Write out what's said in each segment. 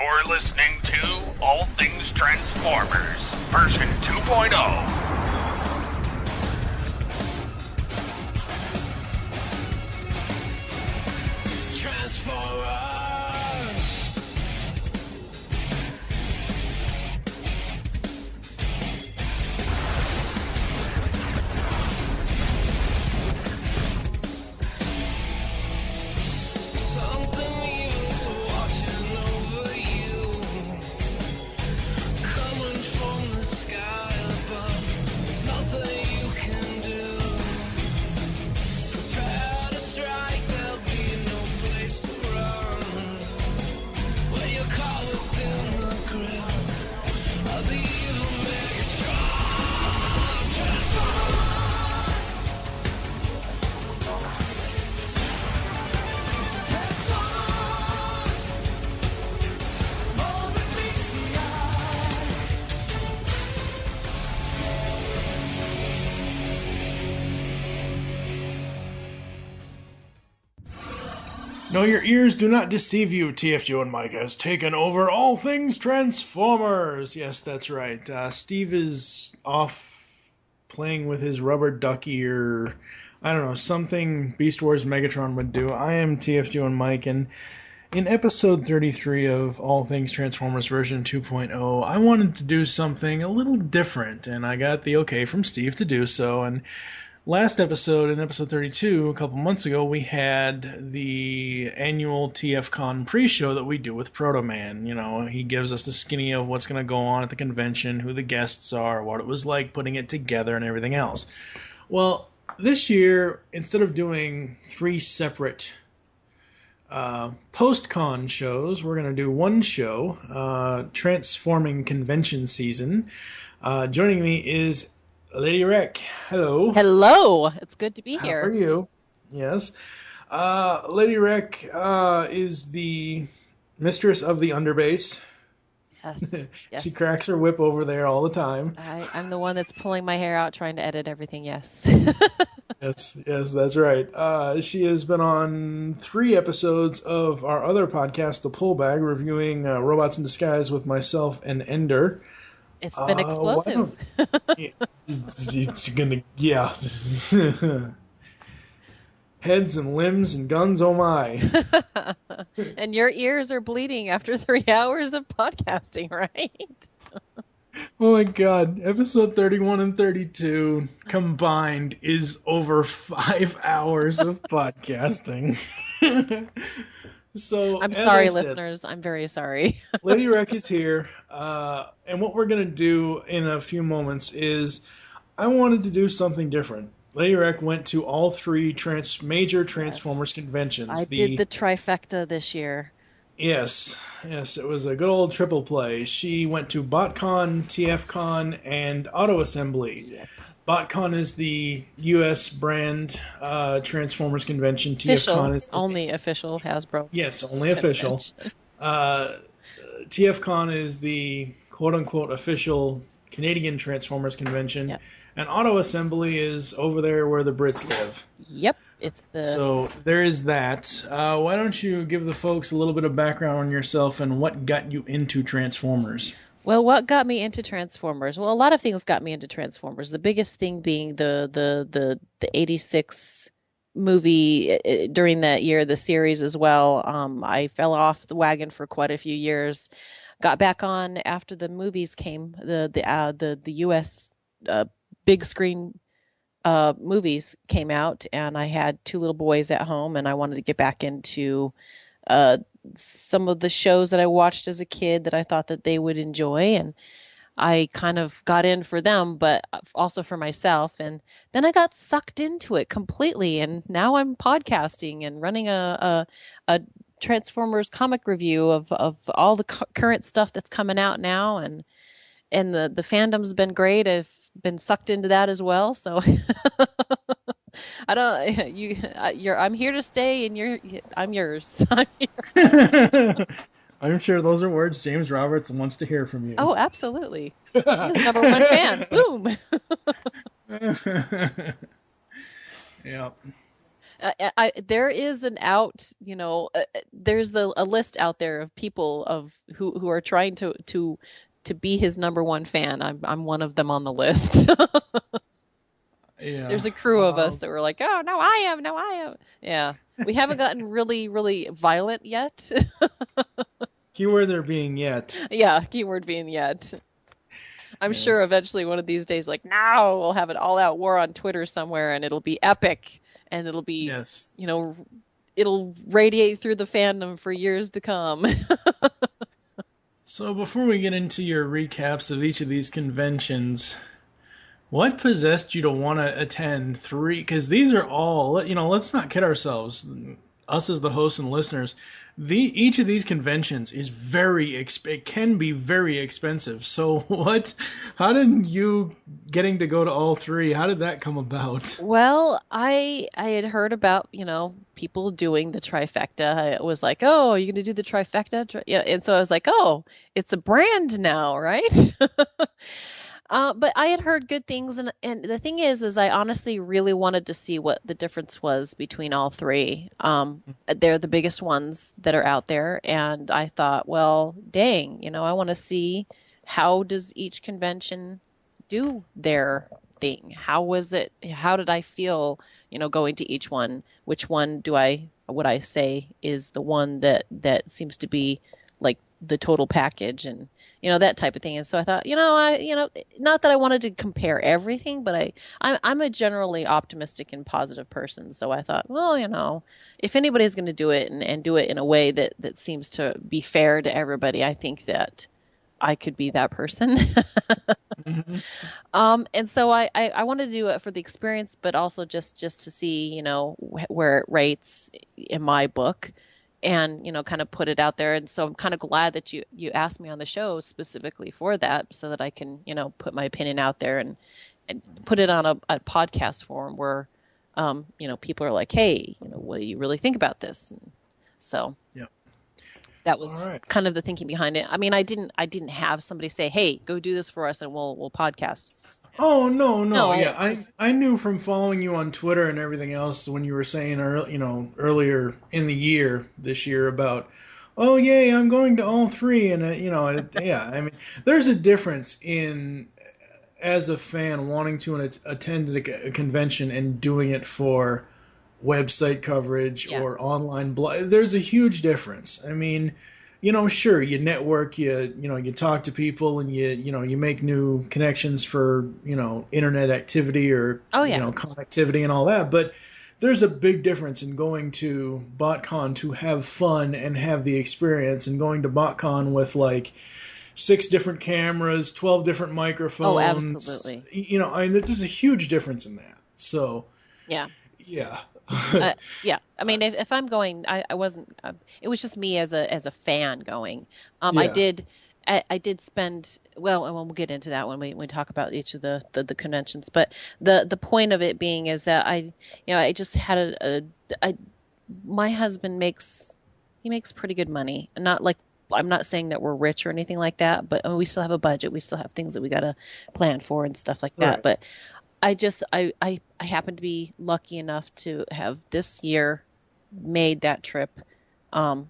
You're listening to All Things Transformers, version 2.0. Transformers! No, your ears do not deceive you. TFG and Mike has taken over All Things Transformers. Yes, that's right. Steve is off playing with his rubber ducky or, I don't know, something Beast Wars Megatron would do. I am TFG and Mike, and in episode 33 of All Things Transformers version 2.0, I wanted to do something a little different, and I got the okay from Steve to do so, and last episode, in episode 32, a couple months ago, we had the annual TFCon pre-show that we do with Proto Man. You know, he gives us the skinny of what's going to go on at the convention, who the guests are, what it was like putting it together, and everything else. Well, this year, instead of doing 3 separate post-con shows, we're going to do one show, Transforming Convention Season. Joining me is Lady Rec. Hello. Hello. It's good to be here. How are you? Yes. Lady Rec is the mistress of the underbase. Yes. Yes. She cracks her whip over there all the time. I'm the one that's pulling my hair out trying to edit everything, yes. Yes, that's right. She has been on 3 episodes of our other podcast, The Pullbag, reviewing Robots in Disguise with myself and Ender. It's been explosive. It's gonna, yeah. Heads and limbs and guns, oh my. And your ears are bleeding after 3 hours of podcasting, right? Oh my god. Episode 31 and 32 combined is over 5 hours of podcasting. So, I'm sorry, listeners. I'm very sorry. Lady Rec is here, and what we're going to do in a few moments is I wanted to do something different. Lady Rec went to all 3 major Transformers conventions. I did the Trifecta this year. Yes, it was a good old triple play. She went to BotCon, TFCon, and Auto Assembly. Yeah. BotCon is the U.S. brand Transformers convention. TFCon is only official Hasbro. Yes, only official. TFCon is the quote-unquote official Canadian Transformers convention. Yep. And Auto Assembly is over there where the Brits live. Yep. So there is that. Why don't you give the folks a little bit of background on yourself and what got you into Transformers? Well, what got me into Transformers? Well, a lot of things got me into Transformers. The biggest thing being the 86 movie during that year, the series as well. I fell off the wagon for quite a few years. Got back on after the movies came, the US big screen movies came out, and I had 2 little boys at home, and I wanted to get back into some of the shows that I watched as a kid that I thought that they would enjoy, and I kind of got in for them, but also for myself, and then I got sucked into it completely, and now I'm podcasting and running a Transformers comic review of all the current stuff that's coming out now, and the fandom's been great. I've been sucked into that as well, so I'm here to stay, and I'm yours. I'm sure those are words James Roberts wants to hear from you. Oh, absolutely. He's the #1 fan. Boom. Yeah. There is there's a list out there of people who are trying to be his number one fan. I'm one of them on the list. Yeah. There's a crew of us that were like, oh, no, I am. No, I am. Yeah. We haven't gotten really, really violent yet. Keyword there being yet. Yeah, keyword being yet. I'm Yes. sure eventually one of these days, like, now we'll have an all-out war on Twitter somewhere, and it'll be epic, and it'll be, Yes. it'll radiate through the fandom for years to come. So before we get into your recaps of each of these conventions, what possessed you to want to attend 3? Because these are all, let's not kid ourselves. Us as the hosts and listeners, each of these conventions is it can be very expensive. So how did you getting to go to all 3, how did that come about? Well, I had heard about, people doing the trifecta. I was like, oh, are you going to do the trifecta? Yeah. And so I was like, oh, it's a brand now, right? But I had heard good things, and the thing is I honestly really wanted to see what the difference was between all 3. They're the biggest ones that are out there, and I thought, well, dang, I want to see how does each convention do their thing. How was it? How did I feel, going to each one? Which one would I say is the one that seems to be like the total package, and that type of thing. And so I thought, not that I wanted to compare everything, but I'm a generally optimistic and positive person. So I thought, well, if anybody's going to do it and do it in a way that seems to be fair to everybody, I think that I could be that person. Mm-hmm. And so I wanted to do it for the experience, but also just to see, where it rates in my book, and kind of put it out there. And so I'm kind of glad that you asked me on the show specifically for that, so that I can put my opinion out there and put it on a podcast forum where people are like, hey, what do you really think about this? And so yeah, that was kind of the thinking behind it. I mean, I didn't have somebody say, hey, go do this for us and we'll podcast. Oh, no. Yeah, I knew from following you on Twitter and everything else when you were saying, earlier in the year, this year, about, oh, yay, I'm going to all 3. And, yeah, I mean, there's a difference in, as a fan, wanting to attend a convention and doing it for website coverage or online blog. There's a huge difference. I mean, sure, you network, you talk to people, and you make new connections for, internet activity or, connectivity and all that. But there's a big difference in going to BotCon to have fun and have the experience, and going to BotCon with like 6 different cameras, 12 different microphones. Oh, absolutely. There's a huge difference in that. So, yeah. Yeah. I mean, if I'm going, I wasn't. It was just me as a fan going. I did spend. Well, and we'll get into that when we talk about each of the conventions. But the point of it being is that I just had my husband makes pretty good money. Not like, I'm not saying that we're rich or anything like that, but we still have a budget. We still have things that we got to plan for and stuff like that. But I happen to be lucky enough to have this year made that trip at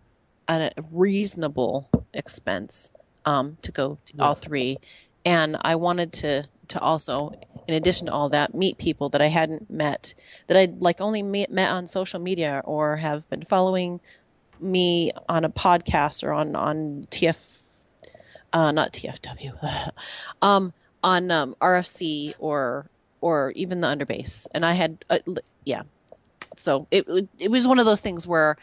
a reasonable expense to go to all 3. And I wanted to also, in addition to all that, meet people that I hadn't met, that I'd like only met on social media or have been following me on a podcast or on not TFW, on RFC or even the Underbase. And I had, so it was one of those things where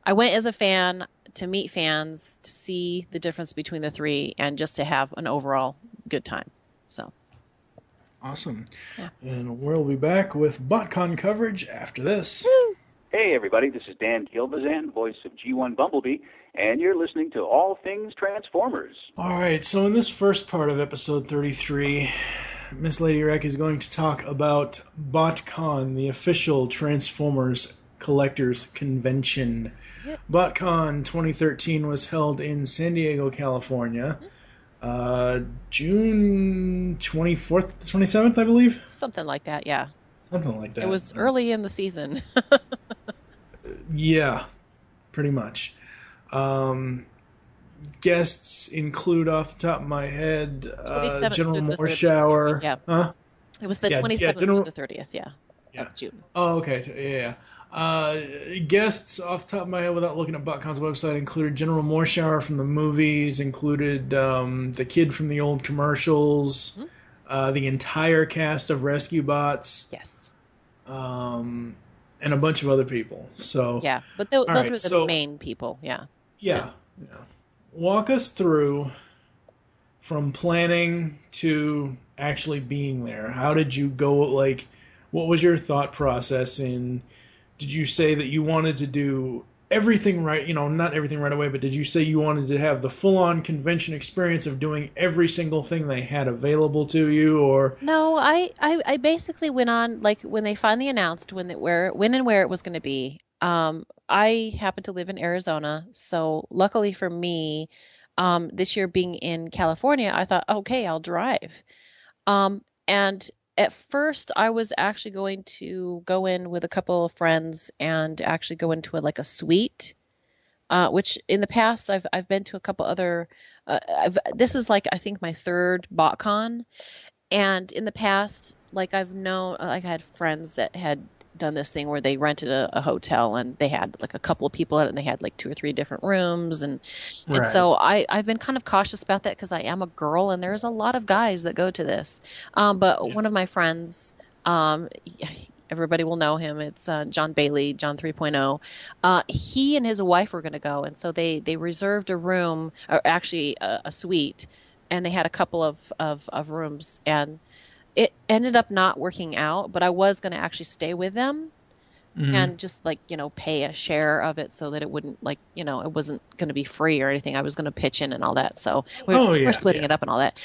I went as a fan to meet fans, to see the difference between the 3, and just to have an overall good time. So. Awesome. Yeah. And we'll be back with BotCon coverage after this. Woo! Hey, everybody, this is Dan Gilbazan, voice of G1 Bumblebee, and you're listening to All Things Transformers. All right, so in this first part of episode 33, Miss Lady Wreck is going to talk about BotCon, the official Transformers Collectors Convention. Yep. BotCon 2013 was held in San Diego, California. June 24th, 27th, I believe? Something like that, yeah. Something like that. It was early in the season. Yeah, pretty much. Guests include, off the top of my head, 27th General through the 30th. Sorry. Mooreshower. Yeah. Huh? It was the Yeah, 27th through General. the 30th, yeah, Yeah. of June. Oh, okay. Yeah. Guests, off the top of my head, without looking at BotCon's website, included General Mooreshower from the movies, included the kid from the old commercials, the entire cast of Rescue Bots, Yes. and a bunch of other people. So, Yeah, but all those right, were the so main people, yeah. yeah. Walk us through from planning to actually being there. How did you go? Like, what was your thought process in? Did you say that you wanted to do everything right? Not everything right away, but did you say you wanted to have the full-on convention experience of doing every single thing they had available to you, or? No, I basically went on, like, when they finally announced when and where it was going to be. I happen to live in Arizona, so luckily for me, this year being in California, I thought, okay, I'll drive. And at first, I was actually going to go in with a couple of friends and actually go into like a suite, which in the past I've been to a couple other. This is like, I think, my third BotCon, and in the past, like, I've known, like, I had friends that had done this thing where they rented a hotel and they had like a couple of people in it and they had like 2 or 3 different rooms, and Right. so I've been kind of cautious about that because I am a girl and there's a lot of guys that go to this. But one of my friends, um, everybody will know him. It's John Bailey, John 3.0. He and his wife were going to go, and so they reserved a room, or actually a suite, and they had a couple of rooms, and it ended up not working out, but I was going to actually stay with them and just, like, pay a share of it so that it wouldn't, like, it wasn't going to be free or anything. I was going to pitch in and all that. So we're splitting it up and all that.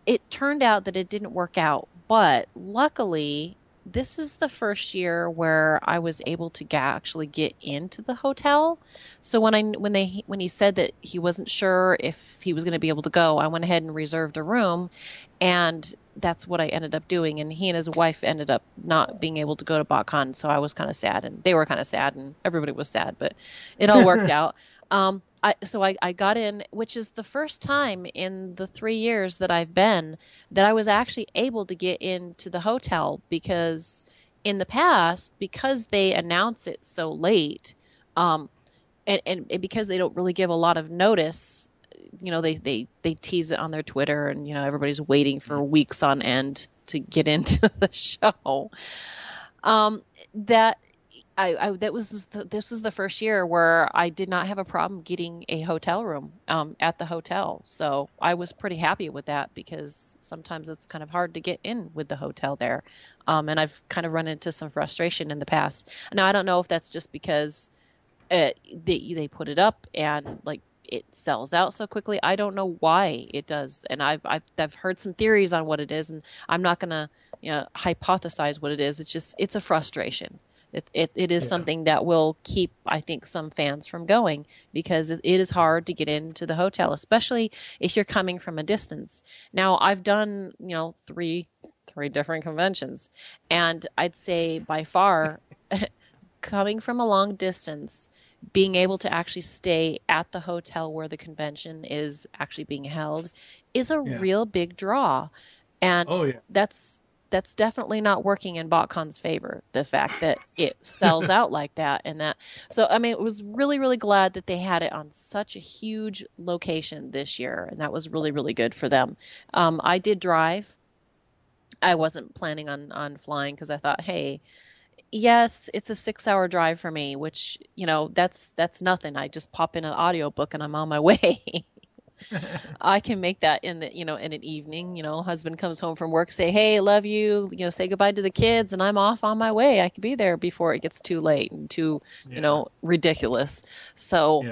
It turned out that it didn't work out, but luckily this is the first year where I was able to actually get into the hotel. So when he said that he wasn't sure if he was going to be able to go, I went ahead and reserved a room, and that's what I ended up doing. And he and his wife ended up not being able to go to BotCon, so I was kind of sad, and they were kind of sad, and everybody was sad, but it all worked out. I got in, which is the first time in the 3 years that I've been that I was actually able to get into the hotel, because in the past, because they announce it so late, and because they don't really give a lot of notice, they tease it on their Twitter, and everybody's waiting for weeks on end to get into the show. This was the first year where I did not have a problem getting a hotel room at the hotel. So I was pretty happy with that, because sometimes it's kind of hard to get in with the hotel there. And I've kind of run into some frustration in the past. Now, I don't know if that's just because they put it up and, like, it sells out so quickly. I don't know why it does. And I've heard some theories on what it is, and I'm not going to hypothesize what it is. It's a frustration. It is something that will keep, I think, some fans from going, because it is hard to get into the hotel, especially if you're coming from a distance. Now, I've done, three different conventions, and I'd say by far, coming from a long distance, being able to actually stay at the hotel where the convention is actually being held is a real big draw. And that's definitely not working in BotCon's favor, the fact that it sells out like that. So, I mean, it was really, really glad that they had it on such a huge location this year, and that was really, really good for them. I did drive. I wasn't planning on flying, because I thought, hey, yes, it's a 6-hour drive for me, which, that's nothing. I just pop in an audiobook and I'm on my way. I can make that in in an evening. Husband comes home from work, say, hey, love you, say goodbye to the kids, and I'm off on my way. I can be there before it gets too late and too, ridiculous. So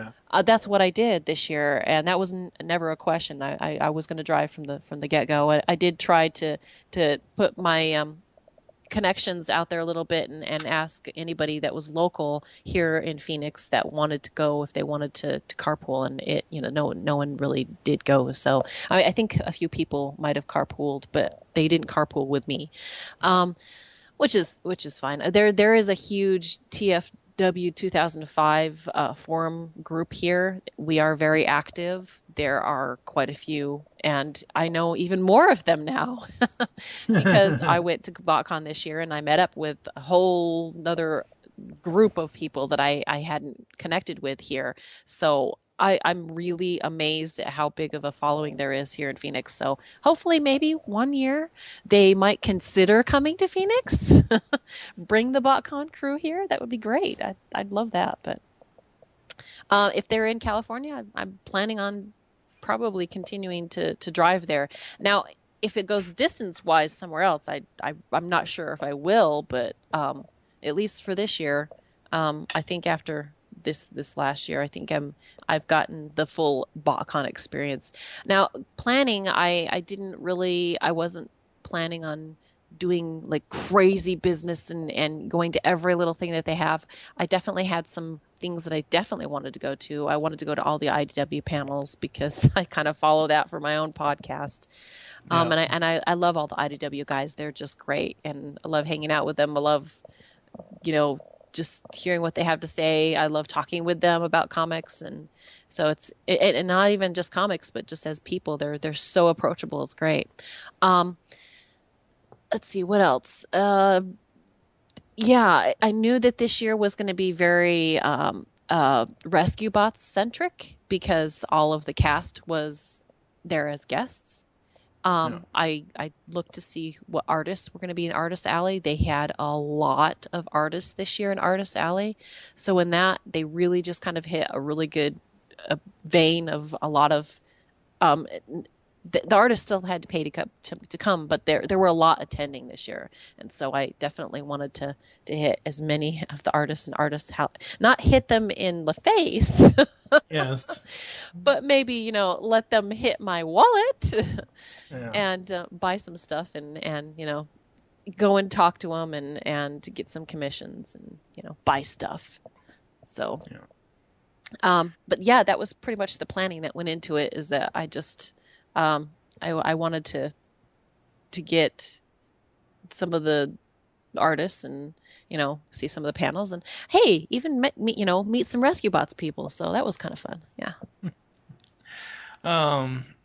that's what I did this year, and that was never a question. I was going to drive from the get-go. I did try to put my connections out there a little bit and ask anybody that was local here in Phoenix that wanted to go, if they wanted to carpool, and it no one really did go. So I think a few people might have carpooled, but they didn't carpool with me, which is fine. There is a huge IDW 2005 forum group here. We are very active. There are quite a few, and I know even more of them now because I went to BotCon this year and I met up with a whole other group of people that I hadn't connected with here. So I'm really amazed at how big of a following there is here in Phoenix. So hopefully maybe one year they might consider coming to Phoenix, bring the BotCon crew here. That would be great. I'd love that. But if they're in California, I'm planning on probably continuing to drive there. Now, if it goes distance-wise somewhere else, I'm not sure if I will, but at least for this year, I think after this last year, I think I've gotten the full BotCon experience. Now, planning, I wasn't planning on doing like crazy business and going to every little thing that they have. I definitely had some things that I definitely wanted to go to. I wanted to go to all the IDW panels because I kind of follow that for my own podcast. Yeah. And I love all the IDW guys. They're just great, and I love hanging out with them. I love, just hearing what they have to say. I love talking with them about comics, and so and not even just comics, but just as people, they're so approachable. It's great. Let's see what else. Yeah, I knew that this year was going to be very Rescue Bots centric because all of the cast was there as guests. I looked to see what artists were going to be in Artist Alley. They had a lot of artists this year in Artist Alley. So in that, they really just kind of hit a really good vein of a lot of the artists still had to pay to come, but there were a lot attending this year. And so I definitely wanted to hit as many of the artists not hit them in the face. Yes. But maybe, let them hit my wallet. Yeah. And buy some stuff and go and talk to them and get some commissions and buy stuff. So, but yeah, that was pretty much the planning that went into it. Is that I just I wanted to get some of the artists and see some of the panels and hey, even meet some Rescue Bots people. So that was kind of fun. Yeah.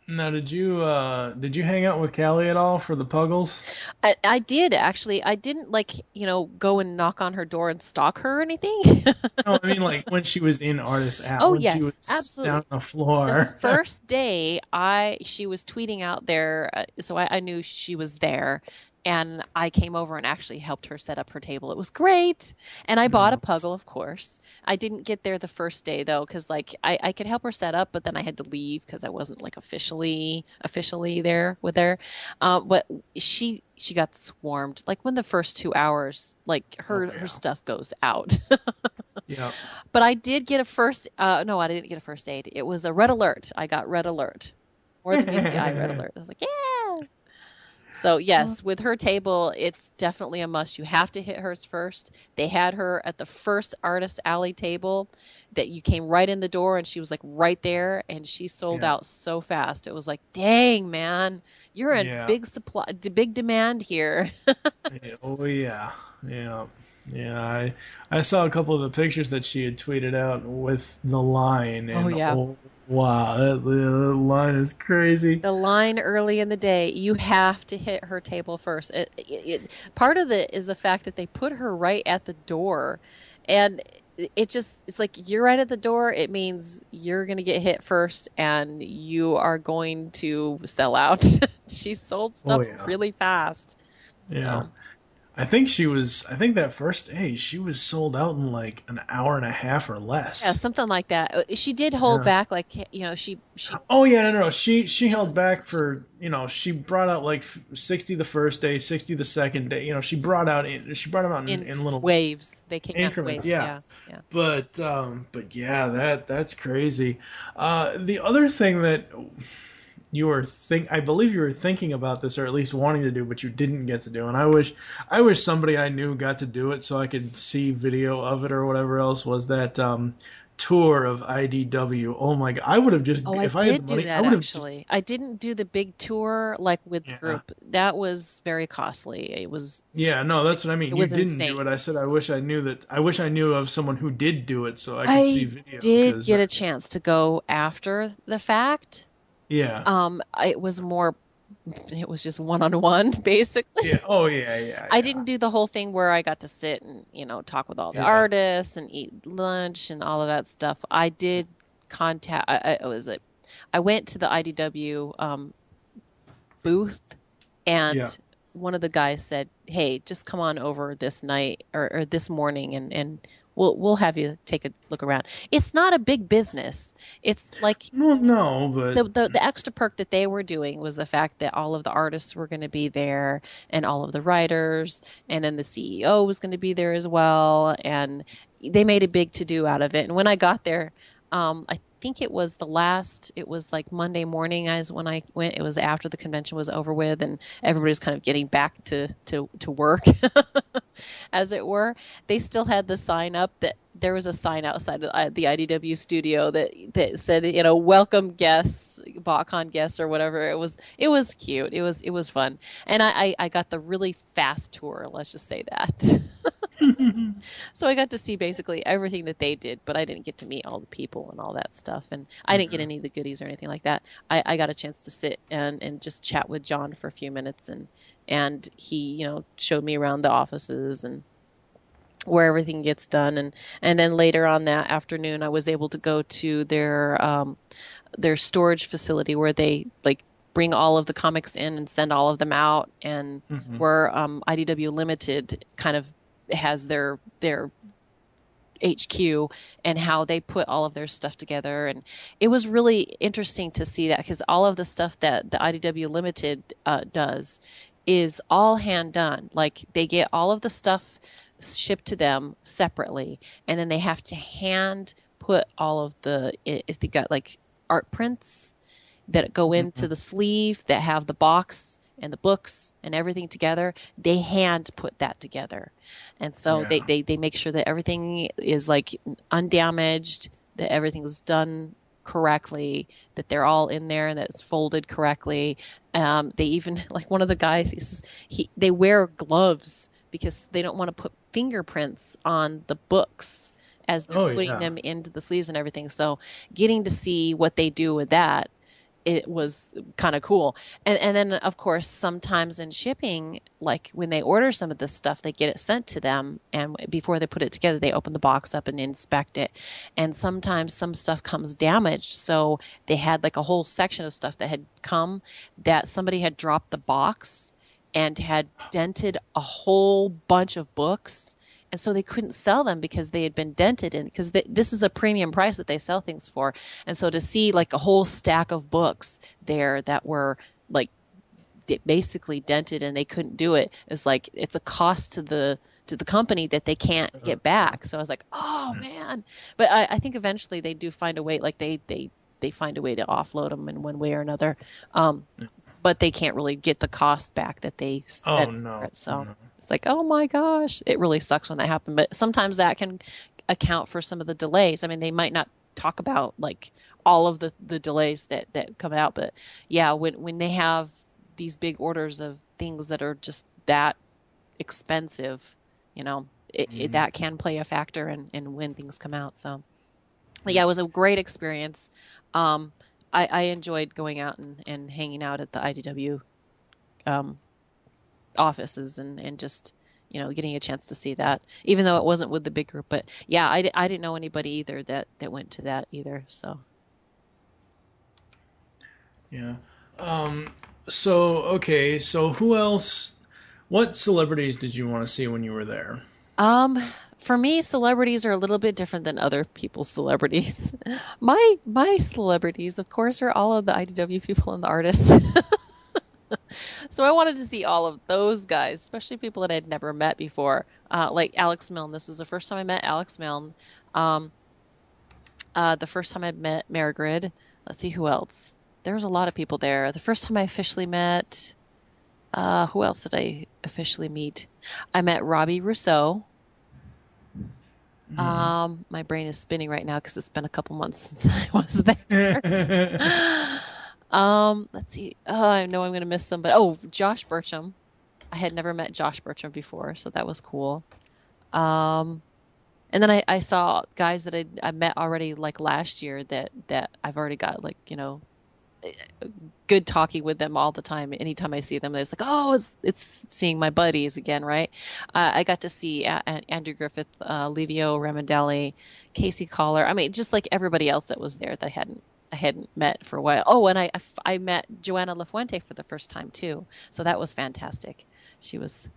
Now, did you hang out with Callie at all for the Puggles? I did actually. I didn't go and knock on her door and stalk her or anything. No, I mean like when she was in Artist Alley. Oh when yes, she was absolutely. down on the floor. The first day, she was tweeting out there, so I knew she was there. And I came over and actually helped her set up her table. It was great. And I bought a Puggle, of course. I didn't get there the first day, though, because I could help her set up, but then I had to leave because I wasn't officially there with her. But she got swarmed. When the first 2 hours, her stuff goes out. Yeah. But I did get a first. No, I didn't get a first aid. It was a red alert. I got red alert. Or the BCI red alert. I was like, yeah. So yes, with her table, it's definitely a must. You have to hit hers first. They had her at the first Artist Alley table that you came right in the door and she was right there and she sold out so fast. It was dang, man, you're in big demand here. Oh yeah. Yeah. I saw a couple of the pictures that she had tweeted out with the line. And, wow, that line is crazy. The line early in the day, you have to hit her table first. Part of it is the fact that they put her right at the door, and it's you're right at the door. It means you're going to get hit first, and you are going to sell out. She sold stuff really fast. Yeah. I think that first day she was sold out in an hour and a half or less. Yeah, something like that. She did hold back, she. Oh yeah, no. She held back for she brought out 60 the first day, 60 the second day. She brought them out in little waves. They came increments. Out in waves. Yeah. But yeah, that's crazy. The other thing that I believe you were thinking about this, or at least wanting to do, but you didn't get to do. And I wish somebody I knew got to do it so I could see video of it or whatever else. Was that tour of IDW. Oh my God. I would have just, Oh, I if I had the did do money, I that would have just, actually. I didn't do the big tour like with the yeah. group. That was very costly. Yeah, no, that's what I It mean. You was didn't do insane. it. I said, I wish I knew of someone who did do it so I could see I video did because, get a chance to go after the fact. yeah. It was more, it was just one-on-one basically. Yeah. Oh, yeah, yeah, I yeah. didn't do the whole thing where I got to sit and, talk with all the Yeah. artists and eat lunch and all of that stuff. I did contact, I went to the IDW booth, Yeah. and one of the guys said, "Hey, just come on over this night or this morning, and we'll have you take a look around." It's not a big business. It's like Well, no, but the extra perk that they were doing was the fact that all of the artists were going to be there, and all of the writers, and then the CEO was going to be there as well, and they made a big to do out of it. And when I got there, I think it was like Monday morning as when I went. It was after the convention was over with, and everybody's kind of getting back to work, as it were. They still had the sign up that there was a sign outside the IDW studio that said, welcome guests, BotCon guests or whatever. It was cute. It was fun. And I got the really fast tour, let's just say that. So I got to see basically everything that they did, but I didn't get to meet all the people and all that stuff. And I didn't get any of the goodies or anything like that. I got a chance to sit and just chat with John for a few minutes, and he, showed me around the offices and where everything gets done. And then later on that afternoon, I was able to go to their storage facility where they bring all of the comics in and send all of them out, and where IDW Limited kind of has their HQ and how they put all of their stuff together. And it was really interesting to see that, because all of the stuff that the IDW Limited does is all hand done. Like, they get all of the stuff shipped to them separately, and then they have to hand put all of if they got like art prints that go into the sleeve that have the box and the books and everything together, they hand put that together. And so they make sure that everything is like undamaged, that everything's done correctly, that they're all in there and that it's folded correctly. They even, like, one of the guys, they wear gloves because they don't want to put fingerprints on the books as they're putting them into the sleeves and everything. So getting to see what they do with that, it was kind of cool. And then, of course, sometimes in shipping, like when they order some of this stuff, they get it sent to them, and before they put it together, they open the box up and inspect it. And sometimes some stuff comes damaged. So they had like a whole section of stuff that had come that somebody had dropped the box and had dented a whole bunch of books. And so they couldn't sell them because they had been dented, and because this is a premium price that they sell things for. And so to see like a whole stack of books there that were like basically dented and they couldn't do it, is like, it's a cost to the company that they can't get back. So I was like, oh man. But I think eventually they do find a way, like they find a way to offload them in one way or another. But they can't really get the cost back that they spent for it. So it's like, oh my gosh, it really sucks when that happens. But sometimes that can account for some of the delays. I mean, they might not talk about like all of the delays that come out, but yeah, when they have these big orders of things that are just that expensive, that can play a factor in when things come out. So yeah, it was a great experience. I enjoyed going out and hanging out at the IDW offices and just, getting a chance to see that, even though it wasn't with the big group. But yeah, I didn't know anybody either that went to that either. So. Yeah. So who else, what celebrities did you want to see when you were there? For me, celebrities are a little bit different than other people's celebrities. My celebrities, of course, are all of the IDW people and the artists. So I wanted to see all of those guys, especially people that I'd never met before, like Alex Milne. This was the first time I met Alex Milne. The first time I met Marigrid. Let's see, who else? There was a lot of people there. The first time I officially met, who else did I officially meet? I met Robbie Rousseau. My brain is spinning right now because it's been a couple months since I was there. Let's see. Oh, I know I'm going to miss somebody. Oh, Josh Burcham. I had never met Josh Burcham before, so that was cool. And then I saw guys that I met already like last year that I've already got like, good talking with them all the time. Anytime I see them, it's like, oh, it's seeing my buddies again, right? I got to see Andrew Griffith, Livio Ramondelli, Casey Collar. I mean, just like everybody else that was there that I hadn't met for a while. Oh, and I met Joanna Lafuente for the first time too, so that was fantastic. She was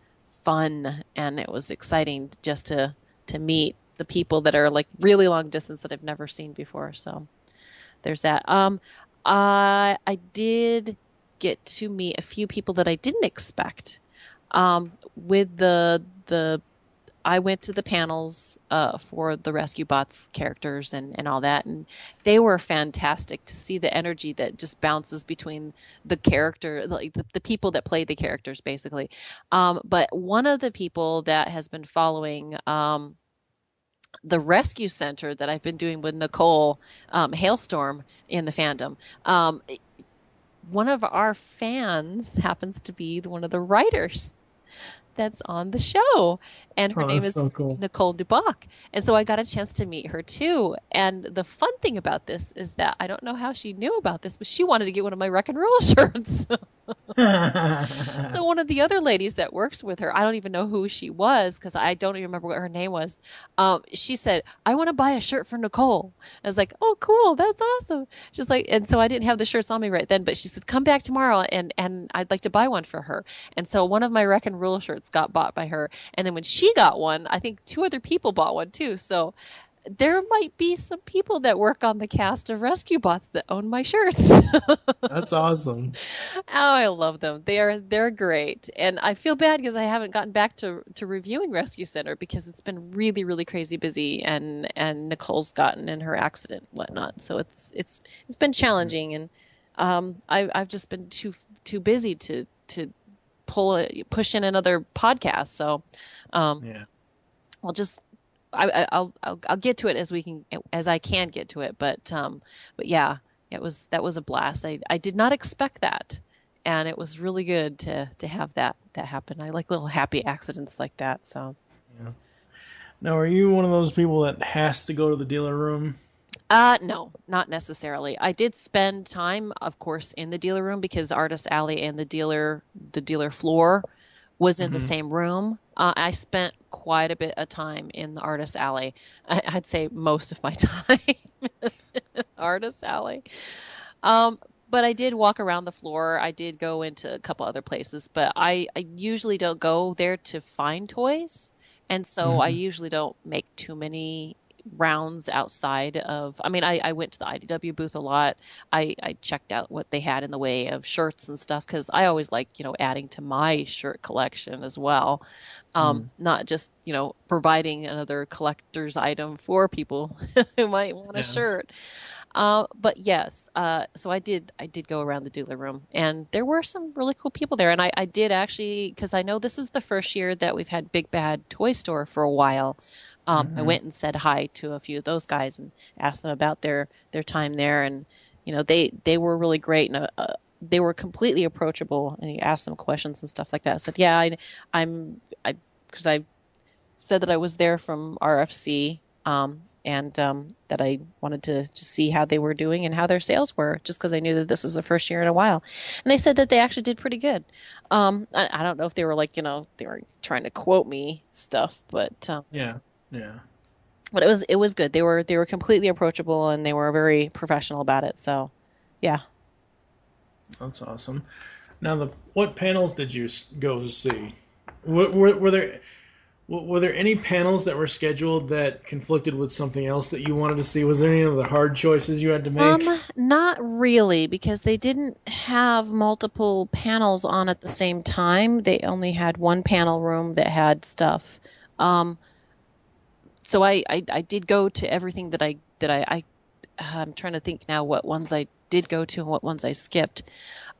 fun, and it was exciting just to meet the people that are like really long distance that I've never seen before. So there's that. I did get to meet a few people that I didn't expect. With I went to the panels for the Rescue Bots characters and all that, and they were fantastic to see the energy that just bounces between the character, like the people that play the characters, basically. But one of the people that has been following the rescue center that I've been doing with Nicole Hailstorm in the fandom, one of our fans happens to be one of the writers that's on the show, and her name is so cool. Nicole Duboc. And so I got a chance to meet her too. And the fun thing about this is that I don't know how she knew about this, but she wanted to get one of my Wreck and Roll shirts. So one of the other ladies that works with her, I don't even know who she was because I don't even remember what her name was. She said, I want to buy a shirt for Nicole. I was like, oh, cool. That's awesome. She's like, and so I didn't have the shirts on me right then, but she said, come back tomorrow and I'd like to buy one for her. And so one of my Wreck and Roll shirts got bought by her. And then when she got one, I think 2 other people bought one too. So there might be some people that work on the cast of Rescue Bots that own my shirts. That's awesome. Oh, I love them. They're great. And I feel bad because I haven't gotten back to reviewing Rescue Center because it's been really, really crazy busy and Nicole's gotten in her accident and whatnot. So it's been challenging, and I've just been too busy to push in another podcast. So I'll just I'll get to it as I can get to it. But yeah, that was a blast. I did not expect that, and it was really good to have that happen. I like little happy accidents like that. So. Yeah. Now, are you one of those people that has to go to the dealer room? No, not necessarily. I did spend time, of course, in the dealer room because Artist Alley and the dealer floor was in the same room. I spent quite a bit of time in the Artist Alley. I'd say most of my time in Artist Alley. But I did walk around the floor. I did go into a couple other places, but I usually don't go there to find toys. And so I usually don't make too many rounds outside of, I went to the IDW booth a lot. I checked out what they had in the way of shirts and stuff because I always like, adding to my shirt collection as well. Not just, providing another collector's item for people who might want a shirt. But yes, so I did go around the dealer room, and there were some really cool people there. And I did actually, because I know this is the first year that we've had Big Bad Toy Store for a while. I went and said hi to a few of those guys and asked them about their time there. And, they were really great. And they were completely approachable, and you asked them questions and stuff like that. I said, yeah, because I said that I was there from RFC, and that I wanted to just see how they were doing and how their sales were, just because I knew that this was the first year in a while. And they said that they actually did pretty good. I don't know if they were like, they were trying to quote me stuff, but yeah. But it was good. They were completely approachable, and they were very professional about it. So, yeah. That's awesome. Now, what panels did you go to see? Were there any panels that were scheduled that conflicted with something else that you wanted to see? Was there any other hard choices you had to make? Not really, because they didn't have multiple panels on at the same time. They only had one panel room that had stuff. So I did go to everything that I'm trying to think now what ones I did go to and what ones I skipped.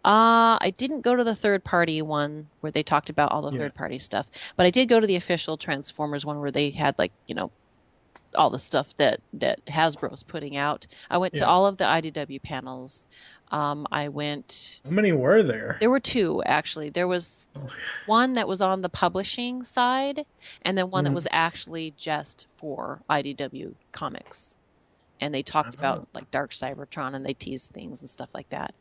I didn't go to the third-party one where they talked about all the third-party stuff, but I did go to the official Transformers one where they had all the stuff that Hasbro's putting out. I went to all of the IDW panels. I went. How many were there? There were two, actually. There was one that was on the publishing side, and then one that was actually just for IDW comics. And they talked about like Dark Cybertron, and they teased things and stuff like that.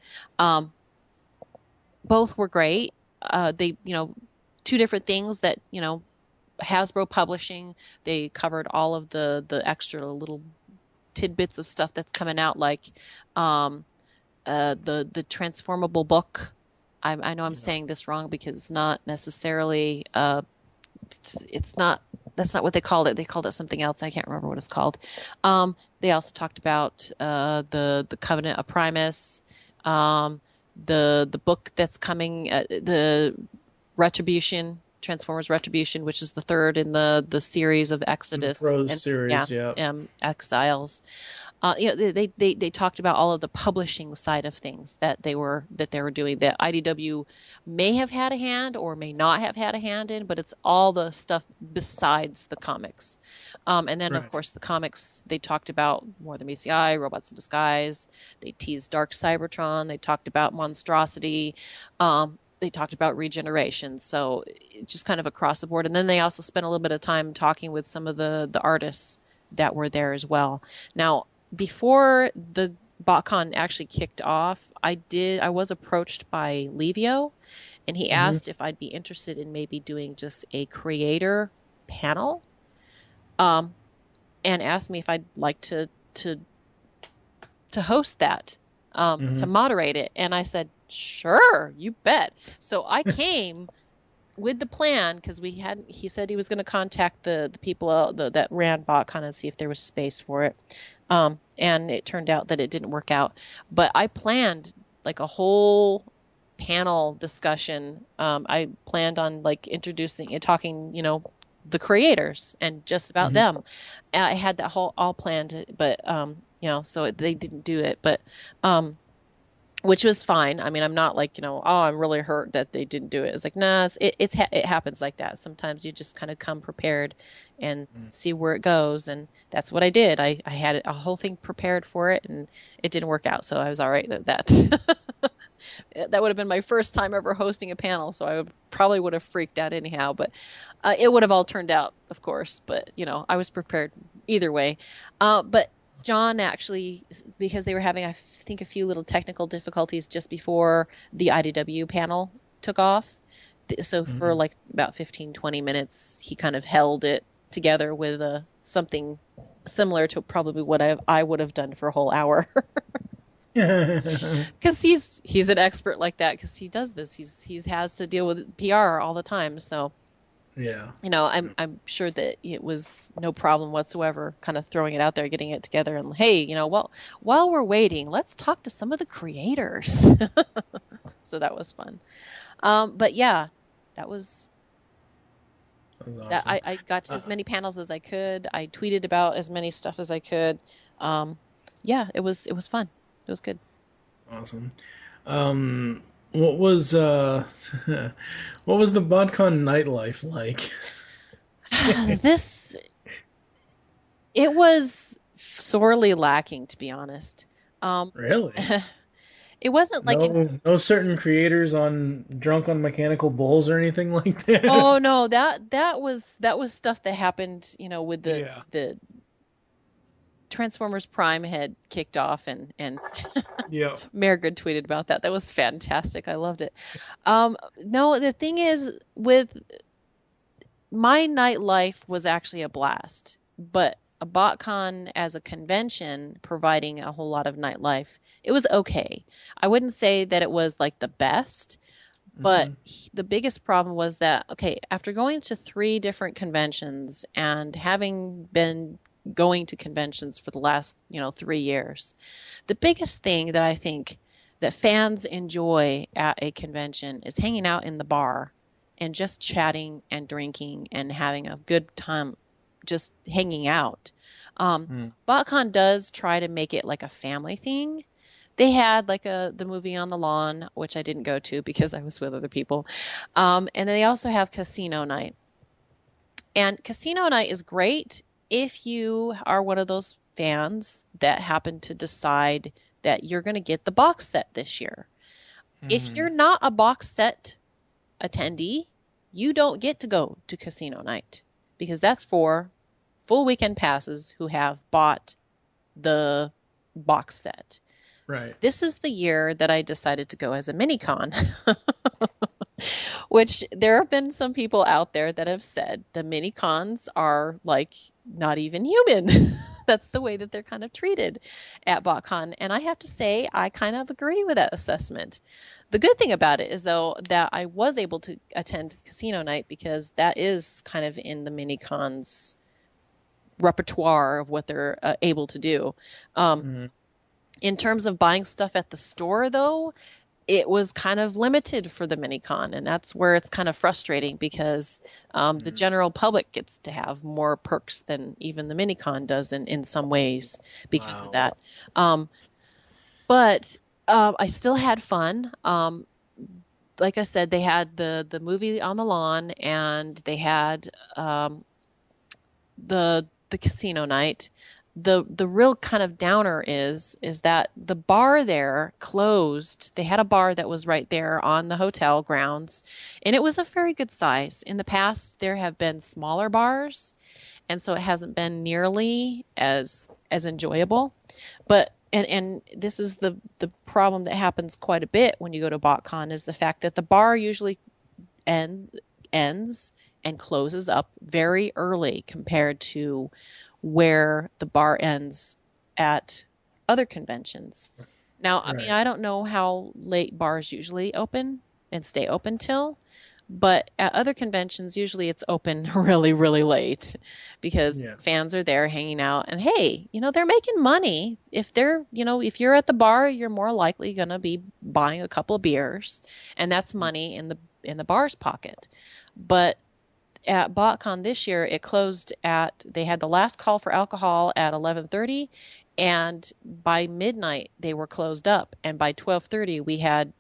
Both were great. They, two different things that, Hasbro Publishing, they covered all of the extra little tidbits of stuff that's coming out, like the transformable book. I know I'm saying this wrong because it's not necessarily that's not what they called it. They called it something else. I can't remember what it's called. They also talked about the Covenant of Primus, the book that's coming, the Retribution, Transformers Retribution, which is the third in the series of Exodus series, Exiles. They talked about all of the publishing side of things that they were doing, that IDW may have had a hand or may not have had a hand in, but it's all the stuff besides the comics. And then of course the comics, they talked about More Than Meets the Eye, Robots in Disguise. They teased Dark Cybertron. They talked about Monstrosity. They talked about Regeneration. So it's just kind of across the board. And then they also spent a little bit of time talking with some of the artists that were there as well. Now, before the BotCon actually kicked off, I was approached by Levio, and he asked if I'd be interested in maybe doing just a creator panel, and asked me if I'd like to host that, to moderate it. And I said, sure, you bet. So I came with the plan, because he said he was going to contact the people that ran BotCon and see if there was space for it. And it turned out that it didn't work out. But I planned like a whole panel discussion. I planned on like introducing and talking, the creators and just about them. I had that all planned, but so they didn't do it. But which was fine. I mean, I'm not like, I'm really hurt that they didn't do it. It's like, nah, it happens like that. Sometimes you just kind of come prepared and see where it goes. And that's what I did. I had a whole thing prepared for it, and it didn't work out. So I was all right with that. That would have been my first time ever hosting a panel. So I probably would have freaked out anyhow, but it would have all turned out, of course. But, I was prepared either way. But John actually, because they were having, I think, a few little technical difficulties just before the IDW panel took off. So for like about 15, 20 minutes, he kind of held it together with something similar to probably what I would have done for a whole hour. Because he's an expert like that, because he does this. He has to deal with PR all the time. So yeah, I'm sure that it was no problem whatsoever, kind of throwing it out there, getting it together, and hey, while we're waiting, let's talk to some of the creators. So that was fun. But yeah, that was awesome. I got to as many panels as I could. I tweeted about as many stuff as I could. Yeah, it was fun. It was good. Awesome. What was the BotCon nightlife like? It was sorely lacking, to be honest. Really? It wasn't like no certain creators drunk on mechanical bulls or anything like that. Oh no, that was stuff that happened, with the Transformers Prime had kicked off, and yeah, Margaret tweeted about that. That was fantastic. I loved it. No, the thing is, with my nightlife was actually a blast, but a BotCon as a convention providing a whole lot of nightlife, it was okay. I wouldn't say that it was like the best, but the biggest problem was that, okay, after going to 3 different conventions and having been going to conventions for the last 3 years, the biggest thing that I think that fans enjoy at a convention is hanging out in the bar and just chatting and drinking and having a good time, just hanging out. BotCon does try to make it like a family thing. They had like the movie on the lawn, which I didn't go to because I was with other people, and they also have casino night. And casino night is great if you are one of those fans that happen to decide that you're going to get the box set this year, if you're not a box set attendee, you don't get to go to casino night, because that's for full weekend passes who have bought the box set. Right. This is the year that I decided to go as a mini con, which there have been some people out there that have said the mini cons are like not even human. That's the way that they're kind of treated at BotCon. And I have to say, I kind of agree with that assessment. The good thing about it is, though, that I was able to attend casino night, because that is kind of in the mini cons repertoire of what they're able to do. In terms of buying stuff at the store, though, it was kind of limited for the mini-con, and that's where it's kind of frustrating, because the general public gets to have more perks than even the mini-con does in some ways because of that. But I still had fun. Like I said, they had the movie on the lawn, and they had the casino night. The real kind of downer is that the bar there closed. They had a bar that was right there on the hotel grounds, and it was a very good size. In the past, there have been smaller bars, and so it hasn't been nearly as enjoyable. But and this is the problem that happens quite a bit when you go to BotCon, is the fact that the bar usually ends and closes up very early compared to where the bar ends at other conventions. Now, I mean, I don't know how late bars usually open and stay open till, but at other conventions, usually it's open really, really late, because fans are there hanging out, and hey, they're making money. If if you're at the bar, you're more likely going to be buying a couple of beers, and that's money in the bar's pocket. But at BotCon this year, it closed they had the last call for alcohol at 11:30, and by midnight they were closed up. And by 12:30 we had,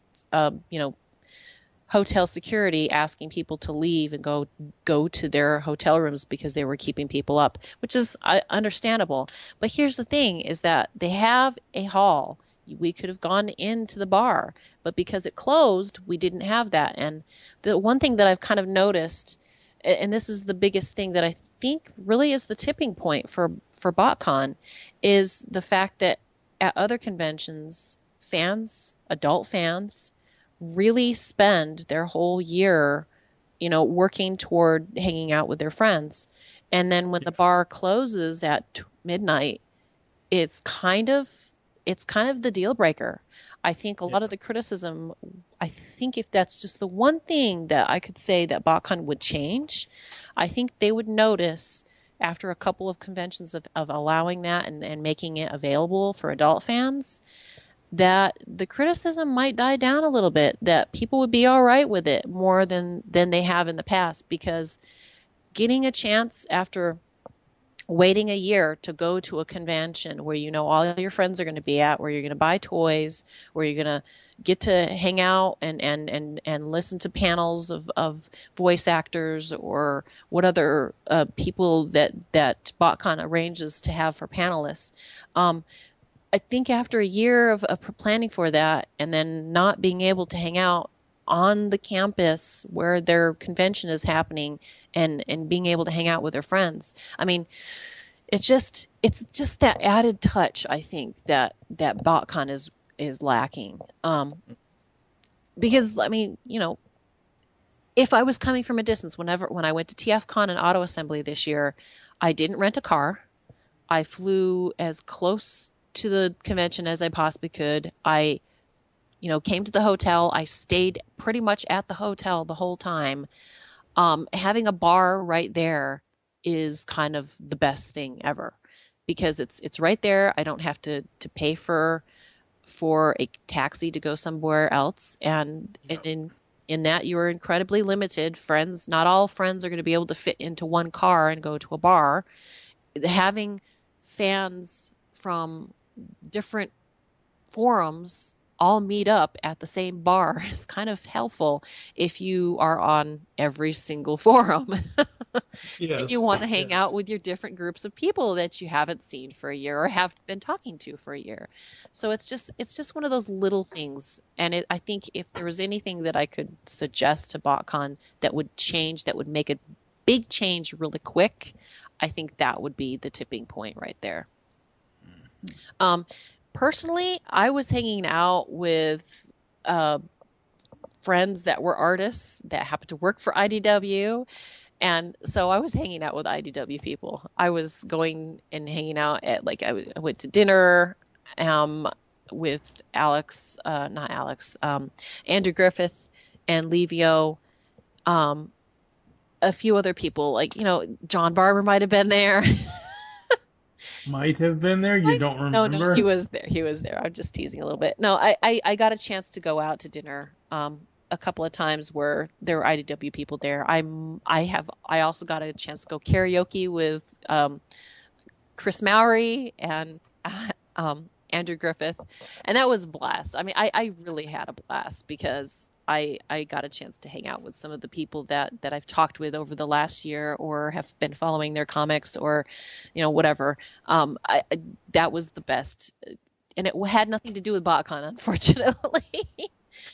hotel security asking people to leave and go to their hotel rooms because they were keeping people up, which is understandable. But here's the thing, is that they have a hall. We could have gone into the bar, but because it closed, we didn't have that. And the one thing that I've kind of noticed, and this is the biggest thing that I think really is the tipping point for BotCon, is the fact that at other conventions, adult fans, really spend their whole year, working toward hanging out with their friends. And then when the bar closes at midnight, it's kind of the deal breaker. I think a lot of the criticism, I think if that's just the one thing that I could say that BotCon would change, I think they would notice after a couple of conventions of allowing that and making it available for adult fans, that the criticism might die down a little bit, that people would be all right with it more than they have in the past, because getting a chance after waiting a year to go to a convention where all your friends are going to be at, where you're going to buy toys, where you're going to get to hang out and listen to panels of voice actors or what other people that BotCon arranges to have for panelists. I think after a year of planning for that, and then not being able to hang out on the campus where their convention is happening and being able to hang out with their friends, I mean, it's just that added touch, I think, that BotCon is lacking. Because, I mean, if I was coming from a distance, when I went to TFCon and Auto Assembly this year, I didn't rent a car. I flew as close to the convention as I possibly could. I came to the hotel. I stayed pretty much at the hotel the whole time. Having a bar right there is kind of the best thing ever, because it's right there. I don't have to pay for a taxi to go somewhere else. And in that, you're incredibly limited. Friends, not all friends are going to be able to fit into one car and go to a bar. Having fans from different forums all meet up at the same bar is kind of helpful if you are on every single forum. And you Yes. want to hang Yes. out with your different groups of people that you haven't seen for a year or have been talking to for a year. So it's just one of those little things. And I think if there was anything that I could suggest to BotCon that would change, that would make a big change really quick, I think that would be the tipping point right there. Personally, I was hanging out with friends that were artists that happened to work for IDW. And so I was hanging out with IDW people. I was going and hanging out at, like, I went to dinner with Andrew Griffith and Levio, a few other people, like, John Barber might have been there. Might have been there. You don't remember? No, he was there. He was there. I'm just teasing a little bit. No, I got a chance to go out to dinner a couple of times where there were IDW people there. I also got a chance to go karaoke with Chris Mowry and Andrew Griffith, and that was a blast. I mean, I really had a blast because I got a chance to hang out with some of the people that I've talked with over the last year or have been following their comics or, whatever. That was the best. And it had nothing to do with BotCon, unfortunately.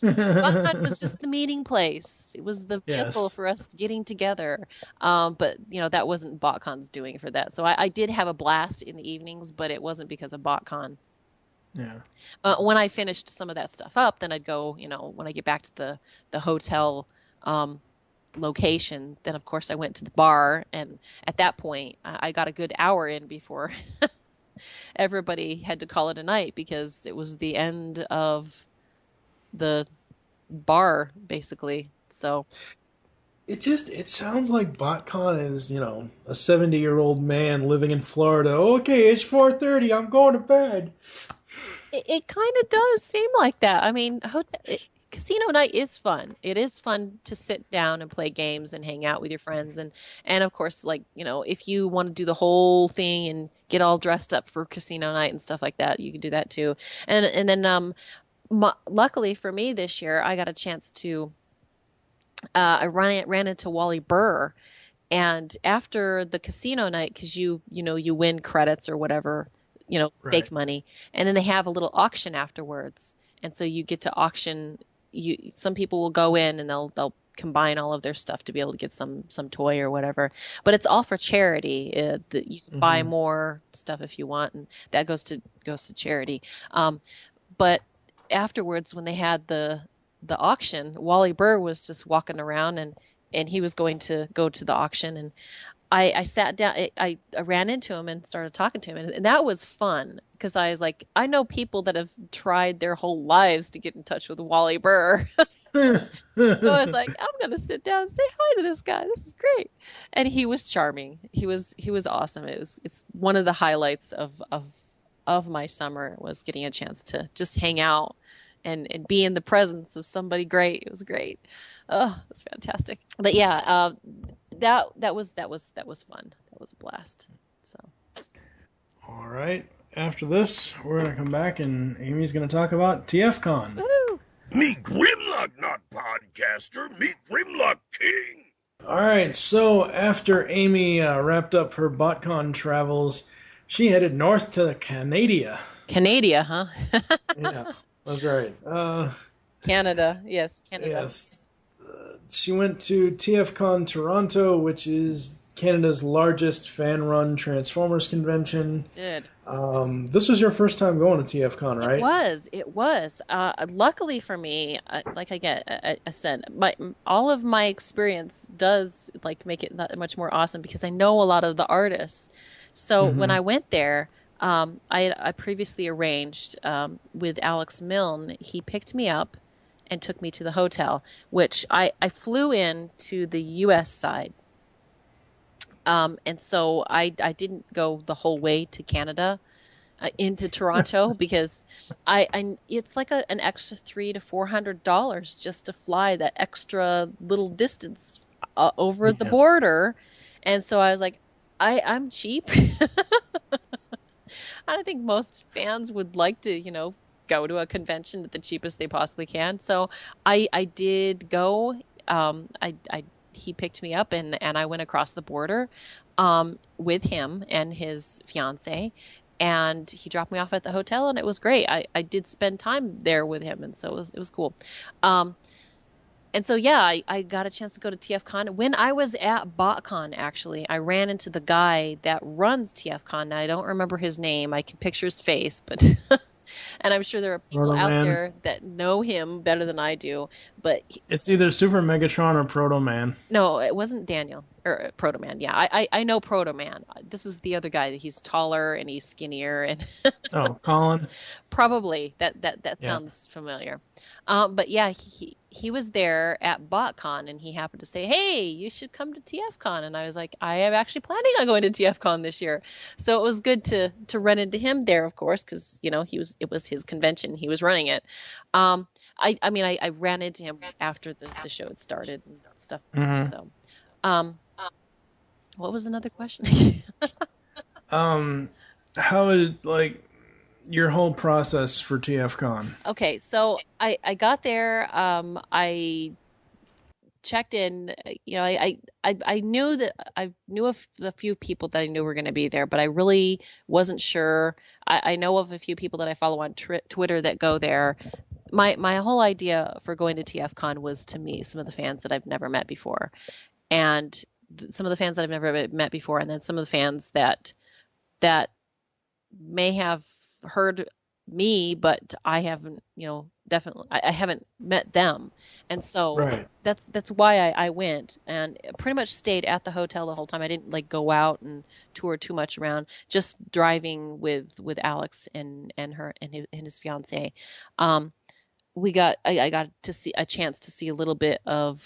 BotCon was just the meeting place. It was the vehicle for us getting together. But, that wasn't BotCon's doing for that. So I did have a blast in the evenings, but it wasn't because of BotCon. Yeah. When I finished some of that stuff up, then I'd go, when I get back to the hotel location, then of course I went to the bar. And at that point, I got a good hour in before everybody had to call it a night because it was the end of the bar, basically. So it sounds like BotCon is, a 70-year-old man living in Florida. Okay, it's 4:30. I'm going to bed. It kind of does seem like that. I mean, casino night is fun. It is fun to sit down and play games and hang out with your friends. And of course, like, if you want to do the whole thing and get all dressed up for casino night and stuff like that, you can do that too. And then luckily for me this year, I got a chance to I ran into Wally Burr, and after the casino night, because you win credits or whatever, Right. fake money, and then they have a little auction afterwards, and so you get to auction. Some people will go in and they'll combine all of their stuff to be able to get some toy or whatever, but it's all for charity. You can buy more stuff if you want, and that goes to charity. But afterwards, when they had the auction, Wally Burr was just walking around and he was going to go to the auction, and I sat down, I ran into him and started talking to him, and that was fun because I was like, I know people that have tried their whole lives to get in touch with Wally Burr. So I was like, I'm going to sit down and say hi to this guy. This is great. And he was charming. He was awesome. It's one of the highlights of my summer was getting a chance to just hang out and be in the presence of somebody great. It was great. Oh, it was fantastic. But yeah, that was fun. That was a blast. So. All right. After this, we're going to come back and Amy's going to talk about TFCon. Woo! Me Grimlock, not podcaster. Me Grimlock King. All right. So after Amy wrapped up her BotCon travels, she headed north to Canada. Canada, huh? Yeah, that's right. Canada. Yes, Canada. Yes. She went to TFCon Toronto, which is Canada's largest fan-run Transformers convention. Did. This was your first time going to TFCon, right? It was. Luckily for me, like I said, all of my experience does make it that much more awesome because I know a lot of the artists. So when I went there, I previously arranged with Alex Milne. He picked me up and took me to the hotel, which I flew in to the U.S. side. And so I didn't go the whole way to Canada, into Toronto, because it's like an extra $300 to $400 just to fly that extra little distance over the border. And so I was like, I'm cheap. I think most fans would like to, go to a convention at the cheapest they possibly can. So I did go. I he picked me up and I went across the border with him and his fiance, and he dropped me off at the hotel, and it was great. I did spend time there with him, and so it was cool. And so, yeah, I got a chance to go to TFCon. When I was at BotCon, actually, I ran into the guy that runs TFCon. Now, I don't remember his name. I can picture his face, but and I'm sure there are people out there that know him better than I do. But it's either Super Megatron or Proto Man. No, it wasn't Daniel or Proto Man. Yeah, I know Proto Man. This is the other guy. He's taller and he's skinnier and Oh, Colin. Probably that sounds familiar. But yeah, he was there at BotCon, and he happened to say, "Hey, you should come to TFCon." And I was like, "I am actually planning on going to TFCon this year." So it was good to run into him there, of course, because it was his convention. He was running it. I ran into him after the show had started and stuff. Mm-hmm. So, what was another question? How is your whole process for TFCon? Okay, so I got there. I checked in. I knew that I knew a few people that I knew were going to be there, but I really wasn't sure. I know of a few people that I follow on Twitter that go there. My whole idea for going to TFCon was to meet some of the fans that I've never met before, and some of the fans that I've never met before, and then some of the fans that may have heard me, but I haven't, definitely I haven't met them, and so right. That's why I went, and pretty much stayed at the hotel the whole time. I didn't go out and tour too much around, just driving with Alex and her and his fiance. I got to see a chance to see a little bit of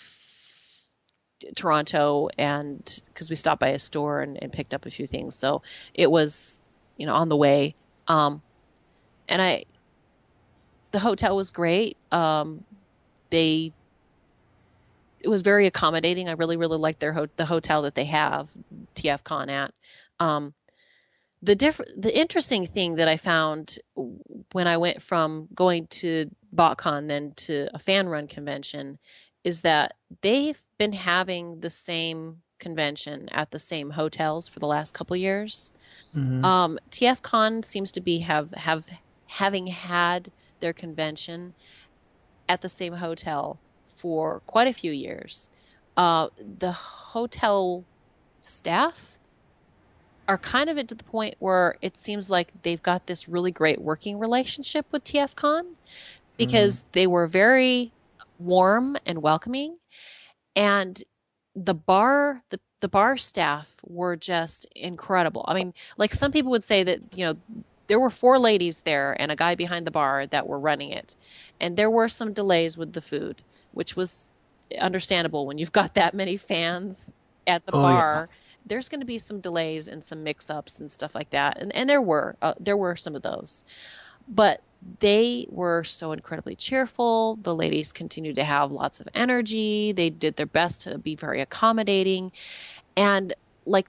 Toronto, and because we stopped by a store and picked up a few things, so it was on the way. And the hotel was great. It was very accommodating. I really, really liked the hotel that they have TFCon at. The interesting thing that I found when I went from going to BotCon then to a fan run convention is that they've been having the same convention at the same hotels for the last couple years. Mm-hmm. TFCon seems to be having had their convention at the same hotel for quite a few years. The hotel staff are kind of at the point where it seems like they've got this really great working relationship with TFCon, because they were very warm and welcoming, and the bar staff were just incredible. I mean, some people would say that, there were 4 ladies there and a guy behind the bar that were running it. And there were some delays with the food, which was understandable when you've got that many fans at the bar. Yeah. There's going to be some delays and some mix-ups and stuff like that. And there were some of those. But they were so incredibly cheerful. The ladies continued to have lots of energy. They did their best to be very accommodating. And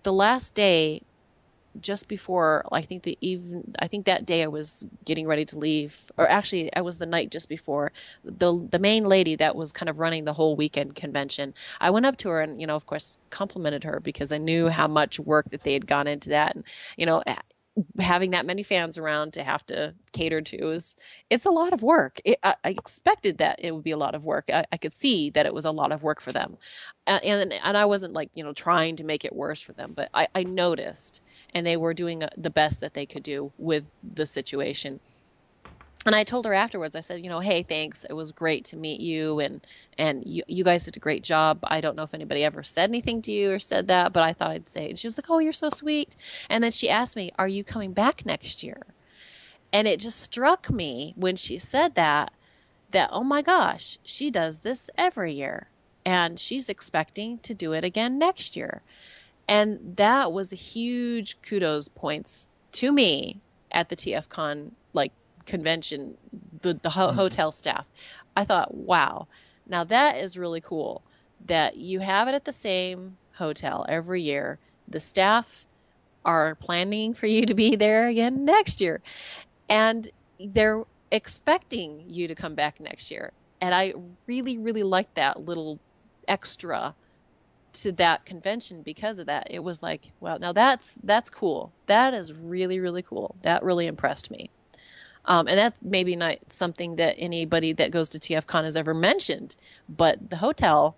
the last day, just before, I think that day I was getting ready to leave, or actually I was the night just before, the main lady that was kind of running the whole weekend convention, I went up to her and, of course, complimented her, because I knew how much work that they had gone into that. And, having that many fans around to have to cater to it's a lot of work. I expected that it would be a lot of work. I could see that it was a lot of work for them. And I wasn't trying to make it worse for them, but I noticed, and they were doing the best that they could do with the situation. And I told her afterwards, I said, hey, thanks. It was great to meet you. And you guys did a great job. I don't know if anybody ever said anything to you or said that, but I thought I'd say it. And she was like, oh, you're so sweet. And then she asked me, are you coming back next year? And it just struck me when she said that, oh my gosh, she does this every year. And she's expecting to do it again next year. And that was a huge kudos points to me at the TFCon, convention, the hotel staff. I thought, wow, now that is really cool that you have it at the same hotel every year. The staff are planning for you to be there again next year, and they're expecting you to come back next year. And I really, really like that little extra to that convention because of that. It was like, wow, now that's cool. That is really, really cool. That really impressed me. And that's maybe not something that anybody that goes to TFCon has ever mentioned, but the hotel,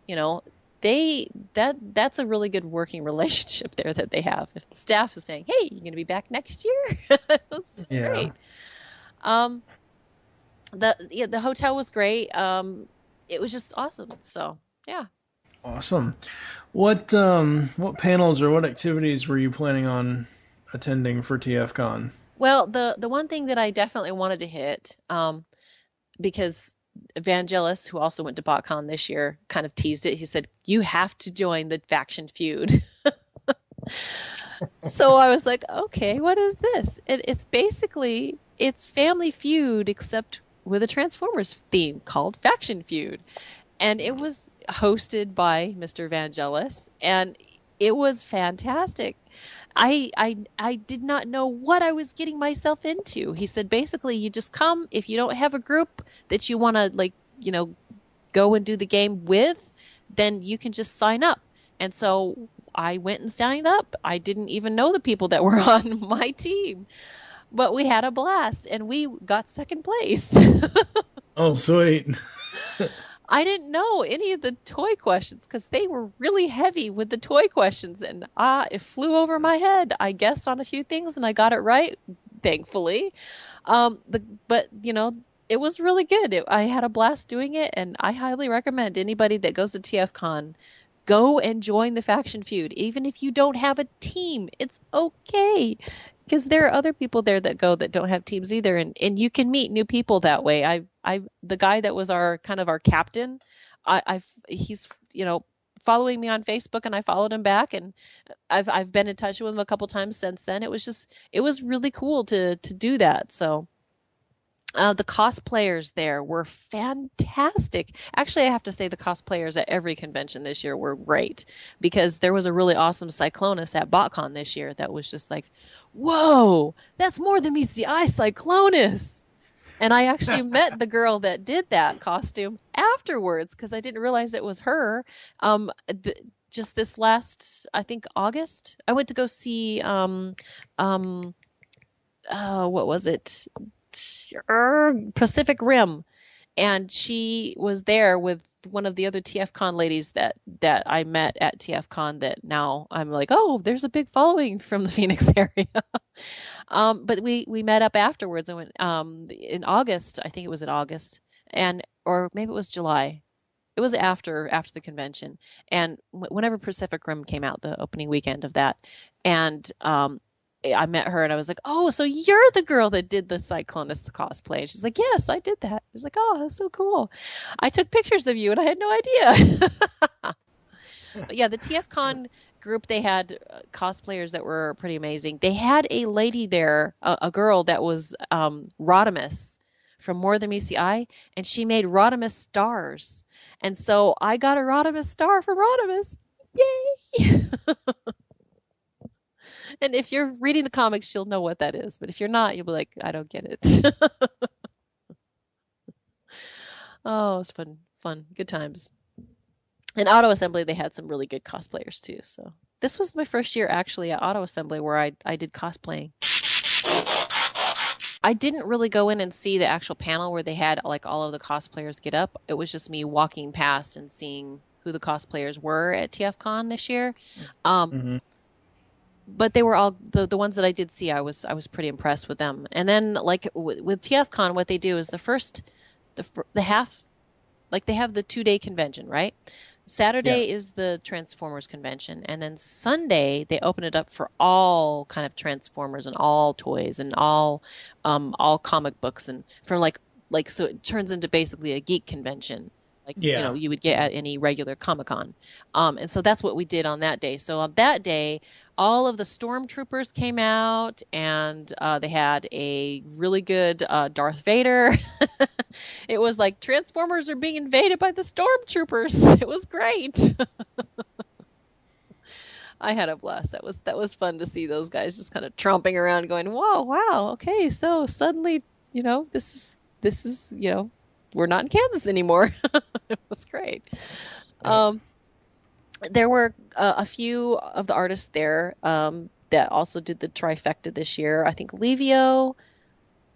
you know, that's a really good working relationship there that they have. If the staff is saying, "Hey, you're going to be back next year," that's great. The hotel was great. It was just awesome. So yeah. Awesome. What panels or what activities were you planning on attending for TFCon? Well, the one thing that I definitely wanted to hit, because Vangelis, who also went to BotCon this year, kind of teased it. He said, "You have to join the faction feud." So I was like, okay, what is this? It's Family Feud, except with a Transformers theme called Faction Feud. And it was hosted by Mr. Vangelis, and it was fantastic. I did not know what I was getting myself into. He said, basically, you just come. If you don't have a group that you want to, go and do the game with, then you can just sign up. And so I went and signed up. I didn't even know the people that were on my team. But we had a blast, and we got second place. Oh, sweet. I didn't know any of the toy questions because they were really heavy with the toy questions, and it flew over my head. I guessed on a few things, and I got it right, thankfully. But it was really good. I had a blast doing it, and I highly recommend anybody that goes to TFCon, go and join the Faction Feud. Even if you don't have a team, it's okay. Because there are other people there that go that don't have teams either, and you can meet new people that way. The guy that was our captain, he's following me on Facebook, and I followed him back, and I've been in touch with him a couple times since then. It was really cool to do that. So the cosplayers there were fantastic. Actually, I have to say the cosplayers at every convention this year were great, because there was a really awesome Cyclonus at BotCon this year that was just like, whoa, that's more than meets the eye, Cyclonus. And I actually met the girl that did that costume afterwards, because I didn't realize it was her. Just this last, I think, August, I went to go see, what was it? Pacific Rim. And she was there with one of the other TFCon ladies that I met at TFCon, that now I'm like, oh, there's a big following from the Phoenix area. But we met up afterwards. I went in August. I think it was in August, or maybe it was July. It was after the convention, and whenever Pacific Rim came out, the opening weekend of that, and I met her, and I was like, oh, so you're the girl that did the Cyclonus cosplay. And she's like, yes, I did that. I was like, oh, that's so cool. I took pictures of you, and I had no idea. But yeah, the TFCon group, they had cosplayers that were pretty amazing. They had a lady there, a girl that was Rodimus from More Than Meets the Eye, and she made Rodimus stars. And so I got a Rodimus star from Rodimus. Yay! And if you're reading the comics, you'll know what that is. But if you're not, you'll be like, I don't get it. Oh, it's fun. Good times. In Auto Assembly, they had some really good cosplayers too. So this was my first year actually at Auto Assembly where I did cosplaying. I didn't really go in and see the actual panel where they had like all of the cosplayers get up. It was just me walking past and seeing who the cosplayers were at TFCon this year. But they were all the ones that I did see. I was pretty impressed with them. And then like with TFCon, what they do is the half, like they have the 2-day convention, right? Saturday is the Transformers convention, and then Sunday they open it up for all kind of Transformers and all toys and all comic books, and from like so it turns into basically a geek convention. Like, you would get at any regular Comic-Con. And so that's what we did on that day. So on that day, all of the Stormtroopers came out, and they had a really good Darth Vader. It was like Transformers are being invaded by the Stormtroopers. It was great. I had a blast. That was fun to see those guys just kind of tromping around going, whoa, wow, okay, so suddenly, this is we're not in Kansas anymore. It was great. there were a few of the artists there that also did the trifecta this year. I think Livio,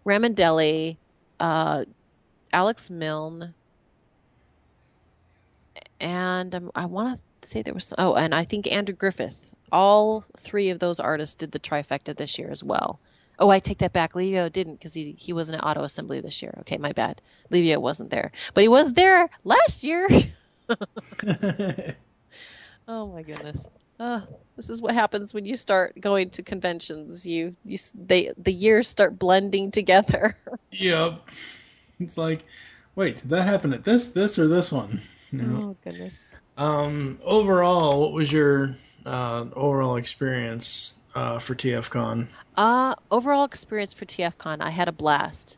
Ramondelli, Alex Milne, and I want to say there was and I think Andrew Griffith. All three of those artists did the trifecta this year as well. Oh, I take that back. Livio didn't because he wasn't at Auto Assembly this year. Okay, my bad. Livio wasn't there, but he was there last year. Oh my goodness. This is what happens when you start going to conventions. The years start blending together. Yep. It's like, wait, did that happen at this, or this one? Oh goodness. Overall, what was your overall experience for TFCon? Overall experience for TFCon, I had a blast.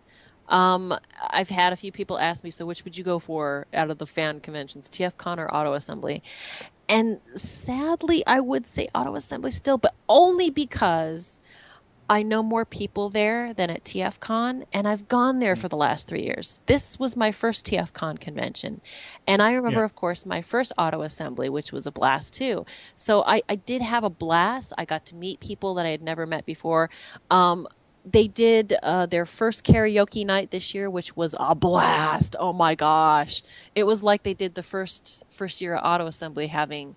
I've had a few people ask me, so which would you go for out of the fan conventions, TFCon or Auto Assembly? And sadly, I would say Auto Assembly still, but only because I know more people there than at TFCon, and I've gone there for the last 3 years. This was my first TFCon convention, and I remember, of course, my first Auto Assembly, which was a blast too. So I did have a blast. I got to meet people that I had never met before. They did their first karaoke night this year, which was a blast. Oh my gosh. It was like they did the first year of Auto Assembly having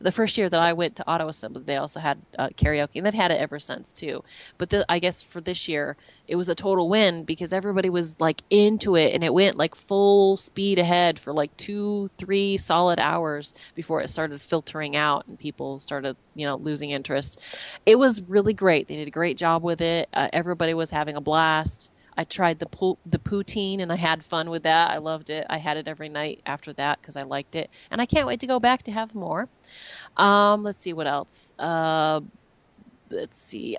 the first year that I went to Auto Assembly, they also had karaoke, and they've had it ever since too. But I guess for this year, it was a total win because everybody was like into it, and it went like full speed ahead for like 2-3 solid hours before it started filtering out and people started, losing interest. It was really great. They did a great job with it. Everybody was having a blast. I tried the poutine and I had fun with that. I loved it. I had it every night after that because I liked it. And I can't wait to go back to have more. Let's see what else. Let's see.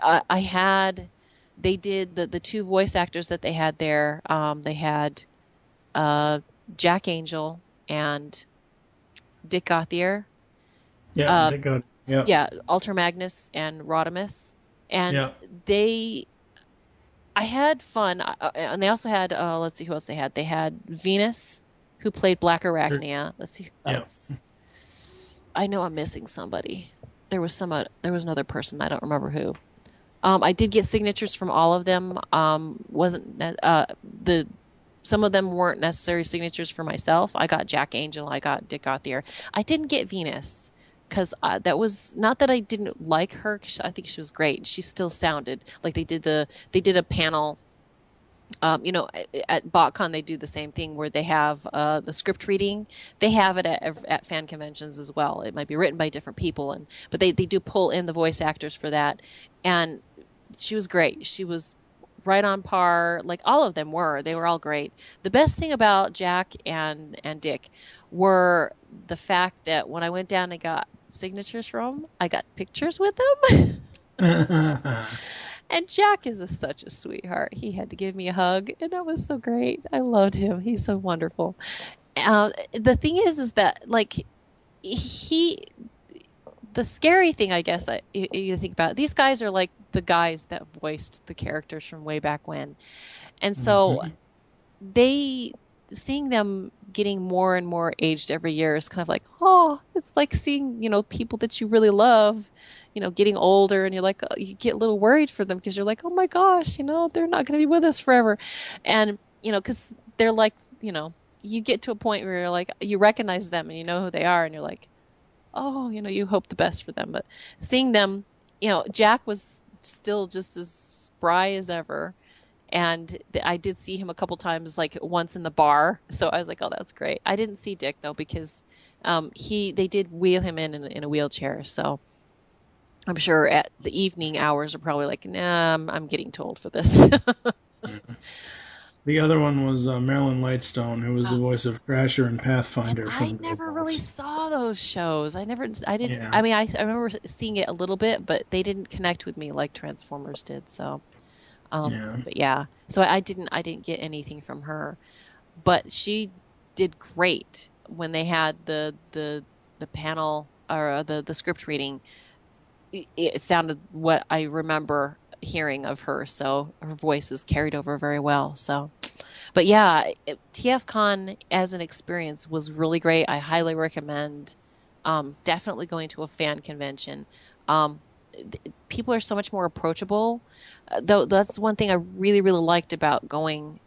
They did the two voice actors that they had there. They had Jack Angel and Dick Gauthier. Yeah, Dick Gauthier. Yeah. Yeah, Ultra Magnus and Rodimus. And I had fun, and they also had, let's see who else they had. They had Venus, who played Black Arachnia. Let's see who else. I know I'm missing somebody. There was another person. I don't remember who. I did get signatures from all of them. Some of them weren't necessary signatures for myself. I got Jack Angel. I got Dick Gauthier. I didn't get Venus. Because that was not that I didn't like her. Cause I think she was great. She still sounded like they did a panel. At BotCon they do the same thing where they have the script reading. They have it at fan conventions as well. It might be written by different people, but they do pull in the voice actors for that. And she was great. She was right on par. Like all of them were. They were all great. The best thing about Jack and Dick were the fact that when I went down and got signatures from, I got pictures with them. And Jack is such a sweetheart. He had to give me a hug, and that was so great. I loved him. He's so wonderful. The thing is that like the scary thing, I guess, you think about it, these guys are like the guys that voiced the characters from way back when, and so seeing them getting more and more aged every year is kind of like, it's like seeing, people that you really love, getting older, and you're like, you get a little worried for them because you're like, oh my gosh, they're not going to be with us forever. And, because they're like, you get to a point where you're like, you recognize them and you know who they are, and you're like, you hope the best for them. But seeing them, Jack was still just as spry as ever. And I did see him a couple times, like once in the bar. So I was like, oh, that's great. I didn't see Dick though, because they did wheel him in a wheelchair. So I'm sure at the evening hours are probably like, nah, I'm getting too old for this. The other one was Marilyn Lightstone, who was the voice of Crasher and Pathfinder. I never really saw those shows. I didn't. Yeah. I mean, I remember seeing it a little bit, but they didn't connect with me like Transformers did. So. But yeah, so I didn't get anything from her, but she did great when they had the panel or the script reading. It sounded what I remember hearing of her, so her voice is carried over very well. So, but yeah, TFCon as an experience was really great. I highly recommend Definitely going to a fan convention. People are so much more approachable. Though that's one thing I really, really liked about going.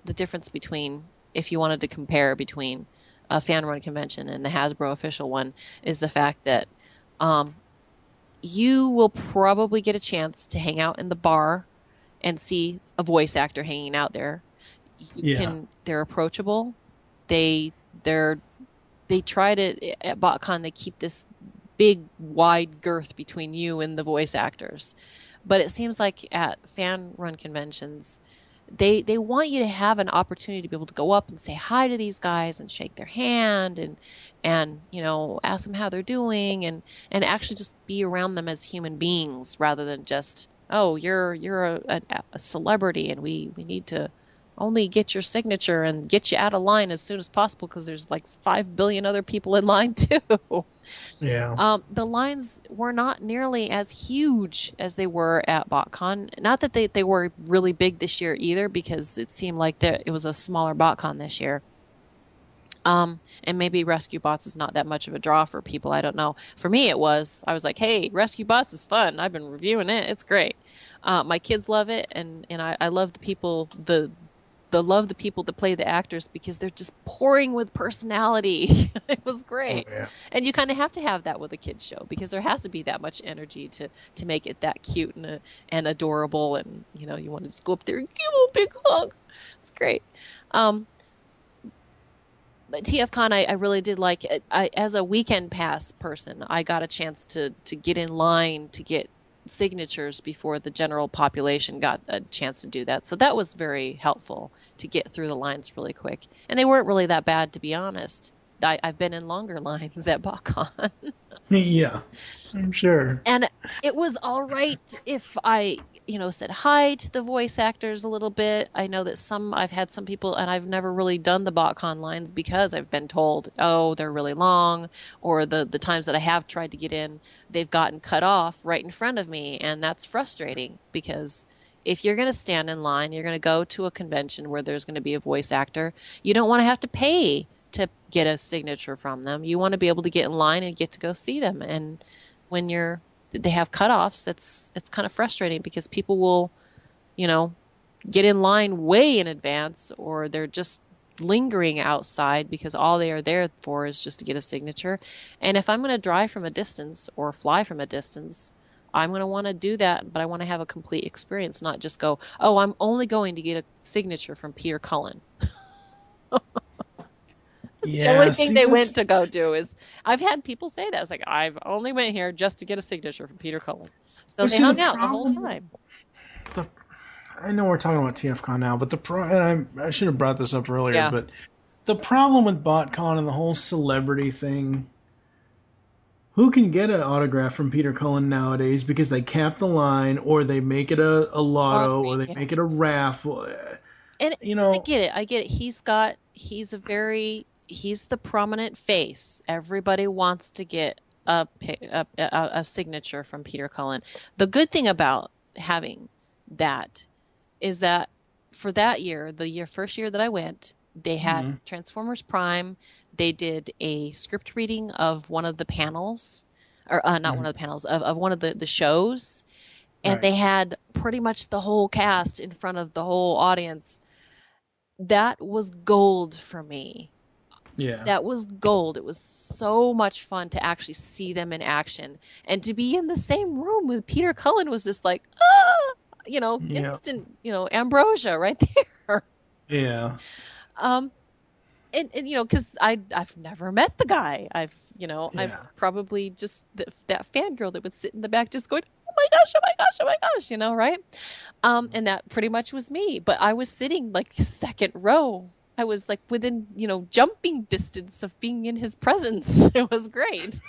The difference between, if you wanted to compare between a fan run convention and the Hasbro official one, is the fact that you will probably get a chance to hang out in the bar and see a voice actor hanging out there. They're approachable. They try to, at BotCon, they keep this big wide girth between you and the voice actors. But it seems like at fan run conventions, they want you to have an opportunity to be able to go up and say hi to these guys and shake their hand and ask them how they're doing and actually just be around them as human beings rather than just, oh, you're a celebrity and we need to only get your signature and get you out of line as soon as possible because there's like 5 billion other people in line too. Yeah. The lines were not nearly as huge as they were at BotCon. Not that they were really big this year either, because it seemed like it was a smaller BotCon this year. And maybe Rescue Bots is not that much of a draw for people. I don't know. For me, it was. I was like, hey, Rescue Bots is fun. I've been reviewing it. It's great. My kids love it, and I love the people, the people that play the actors because they're just pouring with personality. It was great. Oh, yeah. And you kind of have to have that with a kids show because there has to be that much energy to make it that cute and adorable. And, you want to just go up there and give them a big hug. It's great. But TFCon, I really did like it. As a weekend pass person, I got a chance to get in line to get signatures before the general population got a chance to do that. So that was very helpful to get through the lines really quick. And they weren't really that bad, to be honest. I've been in longer lines at BotCon. Yeah, I'm sure. And it was all right if I, said hi to the voice actors a little bit. I know that I've had some people, and I've never really done the BotCon lines because I've been told, oh, they're really long, or the times that I have tried to get in, they've gotten cut off right in front of me, and that's frustrating because if you're going to stand in line, you're going to go to a convention where there's going to be a voice actor, you don't want to have to pay to get a signature from them. You want to be able to get in line and get to go see them. And when they have cutoffs, it's kind of frustrating because people will, get in line way in advance, or they're just lingering outside because all they are there for is just to get a signature. And if I'm going to drive from a distance or fly from a distance, I'm going to want to do that, but I want to have a complete experience, not just go, oh, I'm only going to get a signature from Peter Cullen. Yeah, the only thing they went to go do is, I've had people say that. It's like, I've only went here just to get a signature from Peter Cullen. So they hung out the whole time. I know we're talking about TFCon now, but I should have brought this up earlier, but the problem with BotCon and the whole celebrity thing, who can get an autograph from Peter Cullen nowadays because they cap the line, or they make it a lotto, or they make it a raffle. And I get it. He's the prominent face. Everybody wants to get a signature from Peter Cullen. The good thing about having that is that for that year, first year that I went, they had Transformers Prime. They did a script reading of one of the panels, or not one of the panels, of one of the shows. And they had pretty much the whole cast in front of the whole audience. That was gold for me. Yeah. That was gold. It was so much fun to actually see them in action. And to be in the same room with Peter Cullen was just like, instant, ambrosia right there. Yeah. And because I've never met the guy. I'm probably just that fangirl that would sit in the back just going, oh my gosh, oh my gosh, oh my gosh, right? And that pretty much was me. But I was sitting like second row. I was like within, jumping distance of being in his presence. It was great.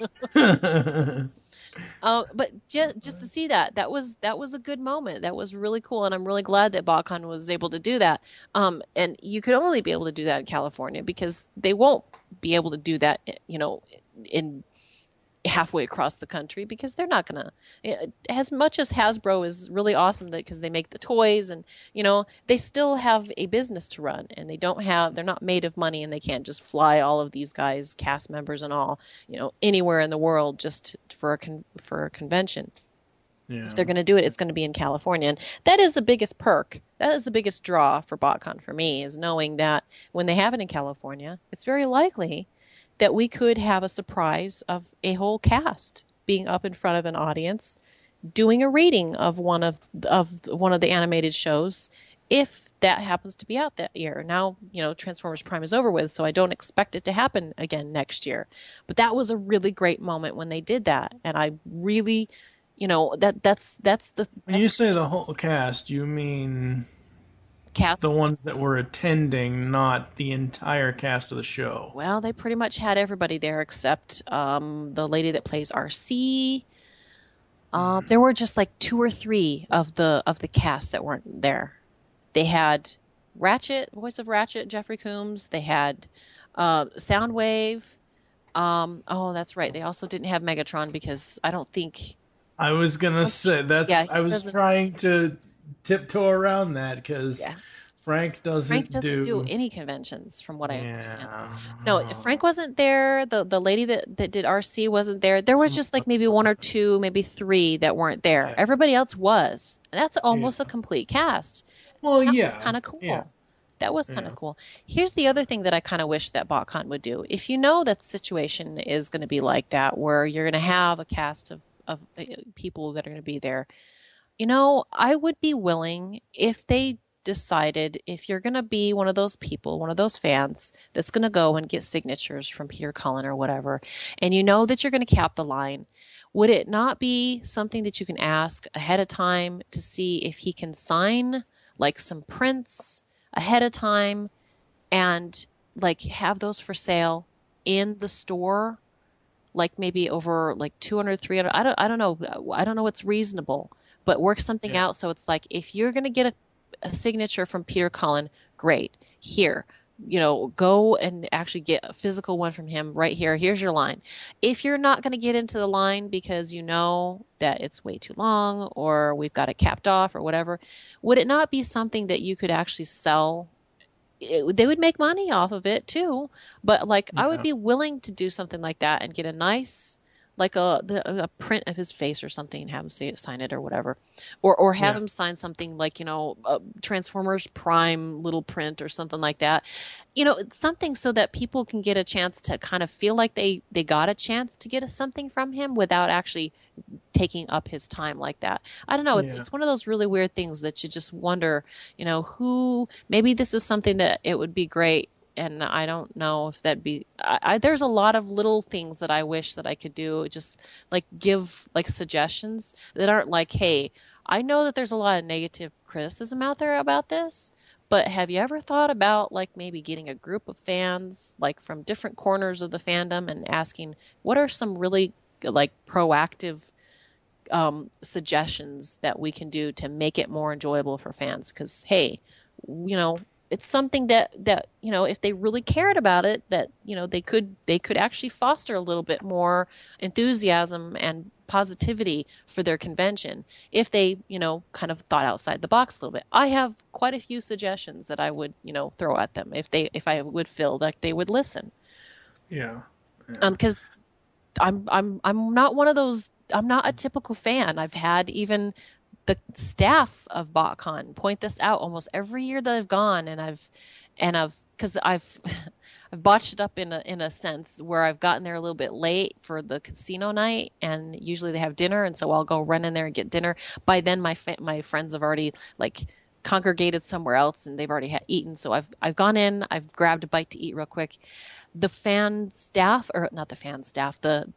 But just to see that was a good moment. That was really cool, and I'm really glad that BotCon was able to do that. And you could only be able to do that in California because they won't be able to do that, in halfway across the country because they're not gonna, as much as Hasbro is really awesome because they make the toys and they still have a business to run, and they're not made of money, and they can't just fly all of these guys, cast members and all, anywhere in the world just for a convention. Yeah. If they're going to do it, it's going to be in California. And that is the biggest perk. That is the biggest draw for BotCon for me, is knowing that when they have it in California, it's very likely that we could have a surprise of a whole cast being up in front of an audience doing a reading of one of the animated shows, if that happens to be out that year. Now, Transformers Prime is over with, so I don't expect it to happen again next year. But that was a really great moment when they did that, and I really, that's the. When you say the whole cast, you mean Cast. The ones that were attending, not the entire cast of the show. Well, they pretty much had everybody there except the lady that plays RC. There were just like 2 or 3 of the cast that weren't there. They had Ratchet, voice of Ratchet, Jeffrey Combs. They had Soundwave. Oh, that's right. They also didn't have Megatron because I don't think. I was gonna say that's. Yeah, I was trying to tiptoe around that because Frank doesn't do any conventions, from what I understand. No, Frank wasn't there. The lady that did RC wasn't there. There was just like maybe 1 or 2, maybe 3 that weren't there. Yeah. Everybody else was. And that's almost a complete cast. Well, that was kind of cool. Yeah. That was kind of cool. Here's the other thing that I kind of wish that BotCon would do. If you know that the situation is going to be like that, where you're going to have a cast of people that are going to be there, I would be willing, if they decided, if you're going to be one of those people, one of those fans that's going to go and get signatures from Peter Cullen or whatever, and that you're going to cap the line, would it not be something that you can ask ahead of time to see if he can sign like some prints ahead of time and like have those for sale in the store, like maybe over like 200, 300, I don't know what's reasonable, but work something out so it's like, if you're going to get a signature from Peter Cullen, great, here, go and actually get a physical one from him right here. Here's your line. If you're not going to get into the line because that it's way too long or we've got it capped off or whatever, would it not be something that you could actually sell? They would make money off of it too, but I would be willing to do something like that and get a nice, like a print of his face or something and have him sign it or whatever, or have him sign something like Transformers Prime little print or something like that, something so that people can get a chance to kind of feel like they got a chance to get something from him without actually taking up his time like that. I don't know. It's one of those really weird things that you just wonder, who, maybe this is something that it would be great. And I don't know if that'd be, there's a lot of little things that I wish that I could do, just like give like suggestions that aren't like, hey, I know that there's a lot of negative criticism out there about this, but have you ever thought about like maybe getting a group of fans like from different corners of the fandom and asking what are some really like proactive suggestions that we can do to make it more enjoyable for fans? Because hey, it's something that if they really cared about it, that they could actually foster a little bit more enthusiasm and positivity for their convention if they kind of thought outside the box a little bit. I have quite a few suggestions that I would throw at them if I would feel like they would listen. Because I'm not one of those. I'm not a typical fan. I've had even the staff of BotCon point this out almost every year that I've gone, and I've because I've botched it up in a sense where I've gotten there a little bit late for the casino night, and usually they have dinner, and so I'll go run in there and get dinner. By then my friends have already like congregated somewhere else, and they've already eaten. So I've gone in, I've grabbed a bite to eat real quick. The fan staff, or not the fan staff, the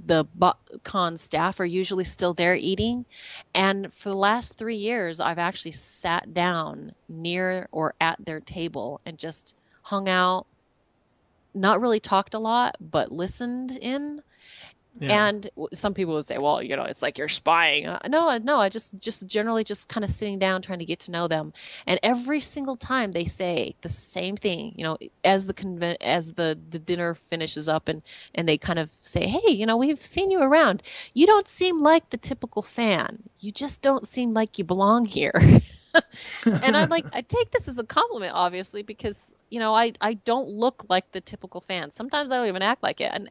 BotCon staff are usually still there eating. And for the last 3 years, I've actually sat down near or at their table and just hung out, not really talked a lot, but listened in. Yeah. And some people would say, well, it's like you're spying. No, I just generally just kind of sitting down trying to get to know them. And every single time they say the same thing, as the dinner finishes up and they kind of say, hey, we've seen you around. You don't seem like the typical fan. You just don't seem like you belong here. And I take this as a compliment, obviously, because, I don't look like the typical fan. Sometimes I don't even act like it. And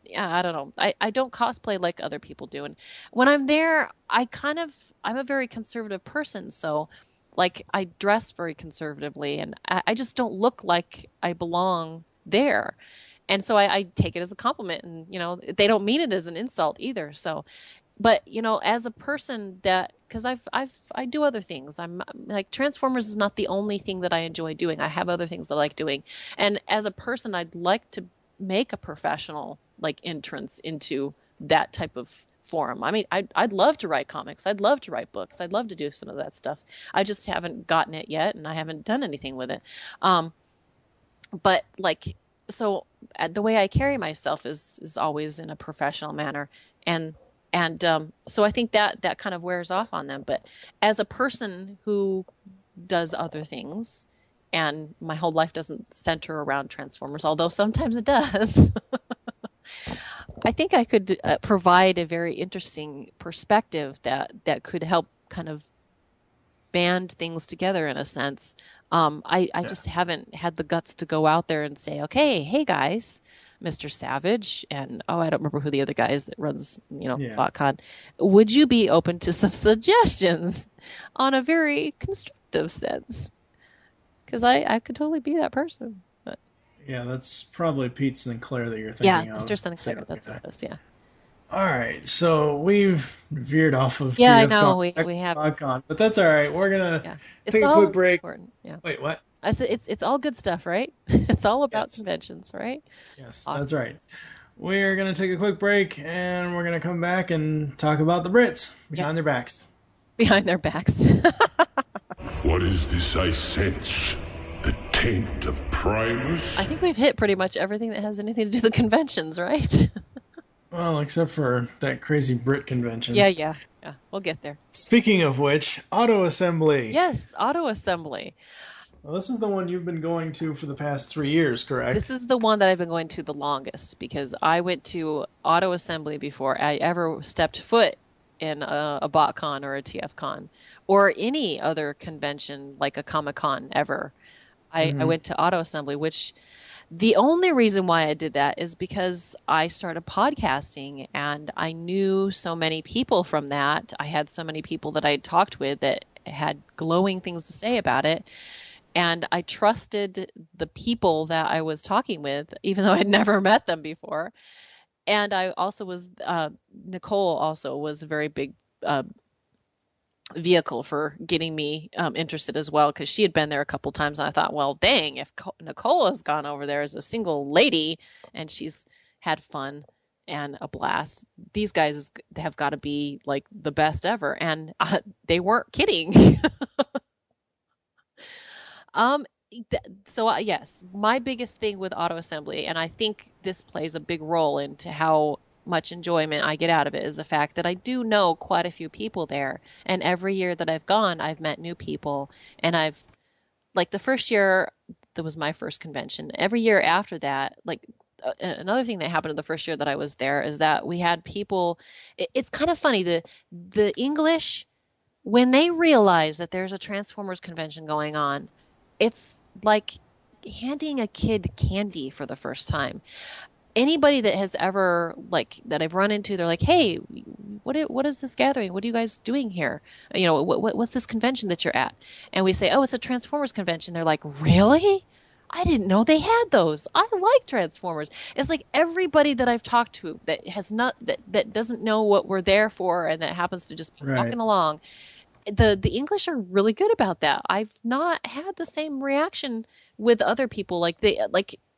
yeah, I don't know. I don't cosplay like other people do. And when I'm there, I'm a very conservative person. So like I dress very conservatively and I just don't look like I belong there. And so I take it as a compliment and, they don't mean it as an insult either. So, but, as a person because I do other things. I'm like Transformers is not the only thing that I enjoy doing. I have other things I like doing. And as a person, I'd like to make a professional entrance into that type of forum. I mean, I'd love to write comics. I'd love to write books. I'd love to do some of that stuff. I just haven't gotten it yet, and I haven't done anything with it. But so the way I carry myself is always in a professional manner, and so I think that kind of wears off on them. But as a person who does other things, and my whole life doesn't center around Transformers, although sometimes it does. I think I could provide a very interesting perspective that could help kind of band things together in a sense. I just haven't had the guts to go out there and say, okay, hey guys, Mr. Savage, and I don't remember who the other guy is that runs, BotCon. Would you be open to some suggestions on a very constructive sense? Because I could totally be that person. But Yeah, that's probably Pete Sinclair that you're thinking of. Mr. Sinclair, that's what it is, yeah. All right, so we've veered off of Yeah, I TFCon, know, we have. BotCon, but that's all right. We're going to It's take a all quick break. important, yeah. Wait, what? I said it's all good stuff, right? It's all about Yes. conventions, right? Yes, Awesome. that's right. We're going to take a quick break, and we're going to come back and talk about the Brits behind their backs. Behind their backs. What is this I sense? The taint of Primus? I think we've hit pretty much everything that has anything to do with conventions, right? Well, except for that crazy Brit convention. Yeah. We'll get there. Speaking of which, Auto Assembly. Yes, Auto Assembly. Well, this is the one you've been going to for the past 3 years, correct? This is the one that I've been going to the longest because I went to Auto Assembly before I ever stepped foot in a BotCon or a TFCon or any other convention like a Comic-Con ever. I went to Auto Assembly, which the only reason why I did that is because I started podcasting and I knew so many people from that. I had so many people that I had talked with that had glowing things to say about it. And I trusted the people that I was talking with, even though I'd never met them before. And I also was, Nicole also was a very big vehicle for getting me interested as well, because she had been there a couple times. And I thought, well, dang, if Nicole has gone over there as a single lady and she's had fun and a blast, these guys have got to be like the best ever. And they weren't kidding. So yes, my biggest thing with Auto Assembly, and I think this plays a big role into how much enjoyment I get out of it, is the fact that I do know quite a few people there. And every year that I've gone, I've met new people. And I've, like the first year, that was my first convention. Every year after that, like another thing that happened in the first year that I was there is that we had people, it's kind of funny, the English, when they realize that there's a Transformers convention going on, it's like handing a kid candy for the first time. Anybody that has ever, like, that I've run into, they're like, hey, what is this gathering? What are you guys doing here? You know, what's this convention that you're at? And we say, oh, it's a Transformers convention. They're like, really? I didn't know they had those. I like Transformers. It's like everybody that I've talked to that has not, that doesn't know what we're there for and that happens to just be walking along. The English are really good about that. I've not had the same reaction with other people.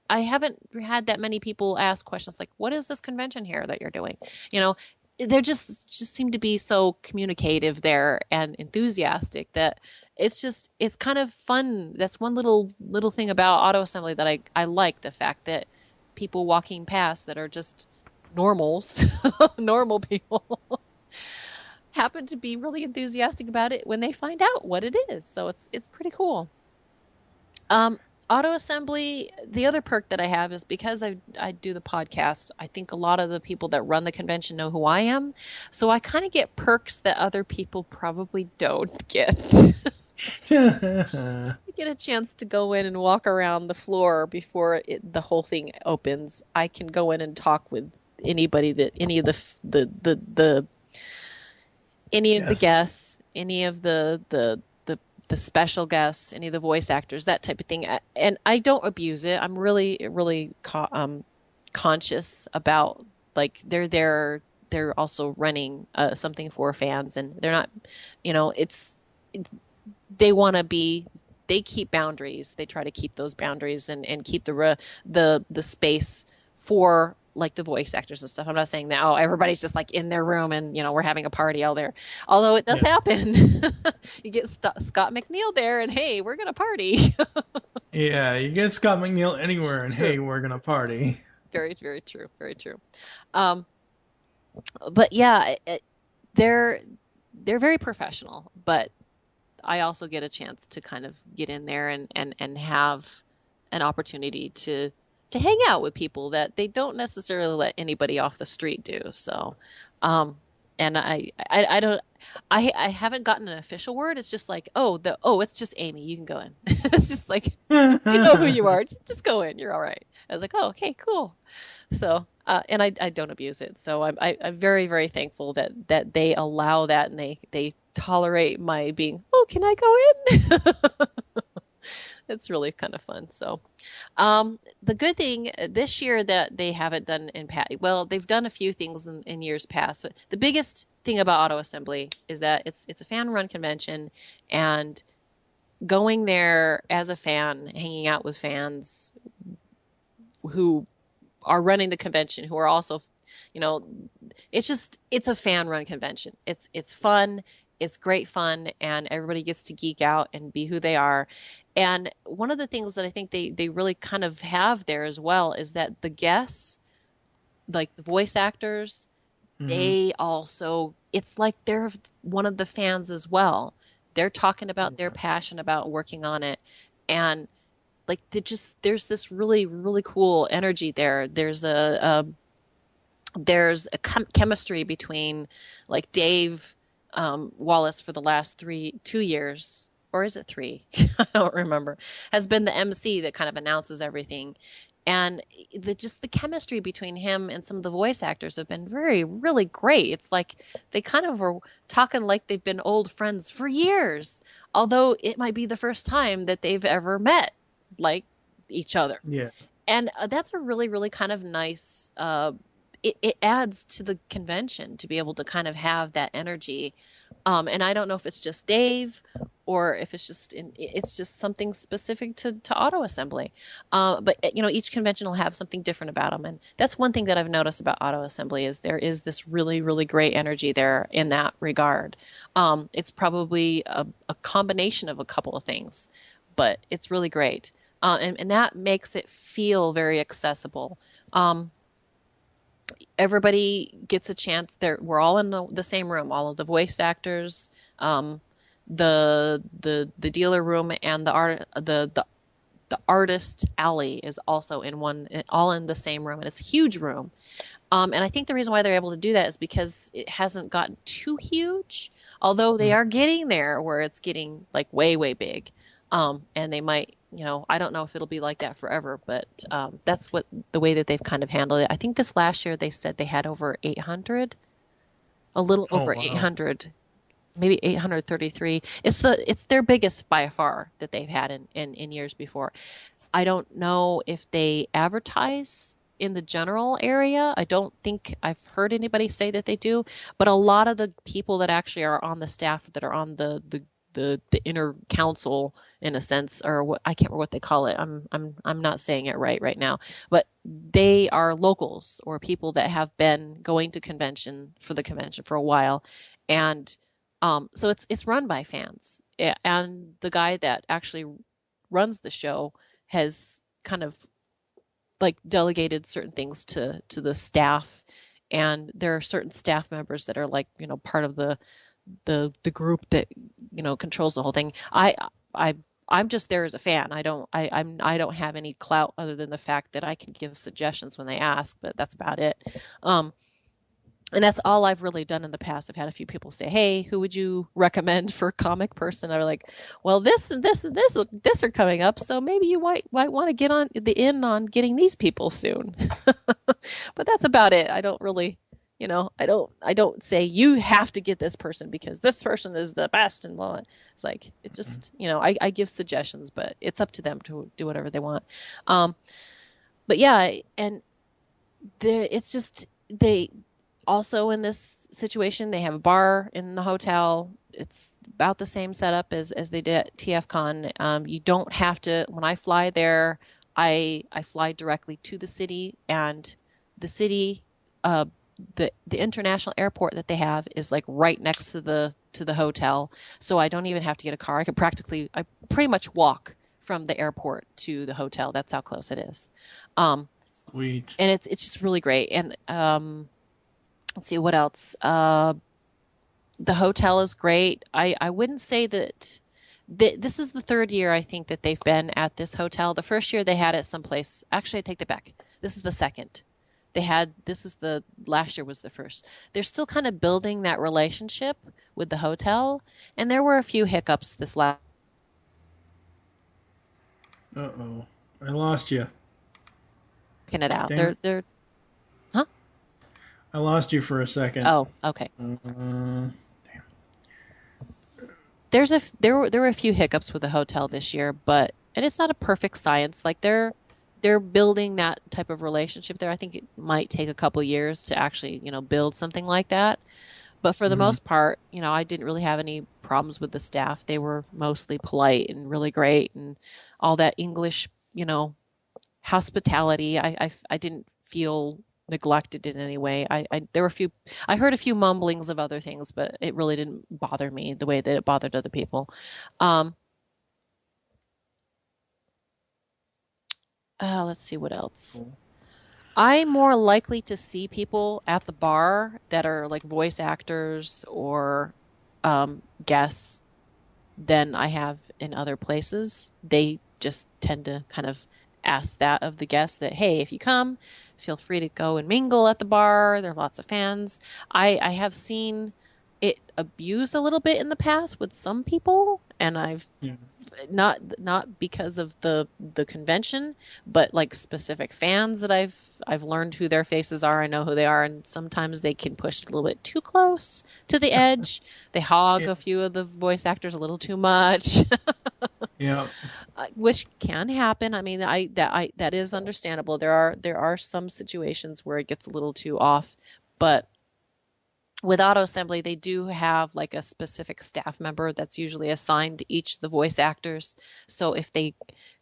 I haven't had that many people ask questions like, what is this convention here that you're doing? You know, they're just seem to be so communicative there and enthusiastic that it's kind of fun. That's one little thing about Auto Assembly that I like, the fact that people walking past that are just normals, normal people, happen to be really enthusiastic about it when they find out what it is. So it's pretty cool. Auto assembly, the other perk that I have is because I do the podcast, I think a lot of the people that run the convention know who I am. So I kind of get perks that other people probably don't get. I get a chance to go in and walk around the floor before the whole thing opens. I can go in and talk with anybody that any of the guests, any of the special guests, any of the voice actors, that type of thing. And I don't abuse it. I'm really, really conscious about, like, they're also running something for fans, and they're not, they want to be, they keep boundaries. They try to keep those boundaries and keep the space for, like, the voice actors and stuff. I'm not saying that, everybody's just like in their room and, we're having a party out there. Although it does happen. You get Scott McNeil there and, hey, we're going to party. Yeah, you get Scott McNeil anywhere and, hey, we're going to party. Very, very true. Very true. But yeah, they're very professional, but I also get a chance to kind of get in there and have an opportunity to hang out with people that they don't necessarily let anybody off the street do. So, and I haven't gotten an official word. It's just like, it's just Amy. You can go in. It's just like, you know who you are. Just go in. You're all right. I was like, oh, okay, cool. So, and I don't abuse it. So I'm very, very thankful that they allow that and they tolerate my being, can I go in? It's really kind of fun. So, the good thing this year that they haven't done they've done a few things in years past. But the biggest thing about Auto Assembly is that it's a fan-run convention, and going there as a fan, hanging out with fans who are running the convention, who are also, it's a fan-run convention. It's fun. It's great fun, and everybody gets to geek out and be who they are. And one of the things that I think they really kind of have there as well is that the guests, like the voice actors, they also, it's like they're one of the fans as well. They're talking about their passion about working on it. And like, there's this really, really cool energy there. There's a chemistry between, like, Dave Wallace for the last 2 years, or is it 3? I don't remember, has been the MC that kind of announces everything. And the chemistry between him and some of the voice actors have been really great. It's like they kind of are talking like they've been old friends for years, although it might be the first time that they've ever met, like, each other. Yeah. And that's a really, really kind of nice, it adds to the convention to be able to kind of have that energy. And I don't know if it's just Dave or if it's just something specific to Auto Assembly. But each convention will have something different about them. And that's one thing that I've noticed about Auto Assembly is there is this really, really great energy there in that regard. It's probably a combination of a couple of things, but it's really great. And that makes it feel very accessible. Everybody gets a chance there. We're all in the same room, all of the voice actors, the dealer room, and the artist alley is also all in the same room, and it's a huge room. And I think the reason why they're able to do that is because it hasn't gotten too huge, although they are getting there where it's getting, like, way, way big. And they might, I don't know if it'll be like that forever, but that's the way that they've kind of handled it. I think this last year they said they had over 800, over 800, maybe 833. It's their biggest by far that they've had in years before. I don't know if they advertise in the general area. I don't think I've heard anybody say that they do, but a lot of the people that actually are on the staff that are on the inner council, in a sense, or what, I can't remember what they call it. I'm not saying it right now, but they are locals or people that have been going to convention for a while. And so it's run by fans, and the guy that actually runs the show has kind of, like, delegated certain things to the staff and there are certain staff members that are like, part of the group that, controls the whole thing. I'm just there as a fan. I don't have any clout other than the fact that I can give suggestions when they ask, but that's about it. And that's all I've really done in the past. I've had a few people say, "Hey, who would you recommend for a comic person?" I'm like, "Well, this and this and this are coming up, so maybe you might want to get on getting these people soon." But that's about it. I don't really, I don't say you have to get this person because this person is the best and blah. It's like it just, I give suggestions, but it's up to them to do whatever they want. But yeah, and it's just they. Also in this situation, they have a bar in the hotel. It's about the same setup as they did at TFCon. You don't have to, when I fly there, I fly directly to the city, and the city, the international airport that they have is like right next to the hotel. So I don't even have to get a car. I pretty much walk from the airport to the hotel. That's how close it is. Sweet. And it's just really great. And, let's see what else. The hotel is great. I wouldn't say that this is the third year I think that they've been at this hotel. The first year they had it someplace. Actually, I take that back. This is the second. Last year was the first. They're still kind of building that relationship with the hotel, and there were a few hiccups this last. Uh-oh. I lost you. Checking it out. Damn. They're I lost you for a second. Oh, okay. Damn. There were a few hiccups with the hotel this year, and it's not a perfect science. Like they're building that type of relationship there. I think it might take a couple years to actually, build something like that. But for the most part, I didn't really have any problems with the staff. They were mostly polite and really great, and all that English, hospitality. I didn't feel neglected in any way. I heard a few mumblings of other things, but it really didn't bother me the way that it bothered other people. Let's see what else. Cool. I'm more likely to see people at the bar that are like voice actors or guests than I have in other places. They just tend to kind of ask that of the guests that, hey, if you come, feel free to go and mingle at the bar. There are lots of fans. I have seen it abused a little bit in the past with some people, and I've not because of the convention, but like specific fans that I've learned who their faces are. I know who they are, and sometimes they can push it a little bit too close to the edge. They hog a few of the voice actors a little too much. Yeah. Which can happen. I mean, that is understandable. There are some situations where it gets a little too off, but with auto assembly, they do have like a specific staff member that's usually assigned to each of the voice actors. So if they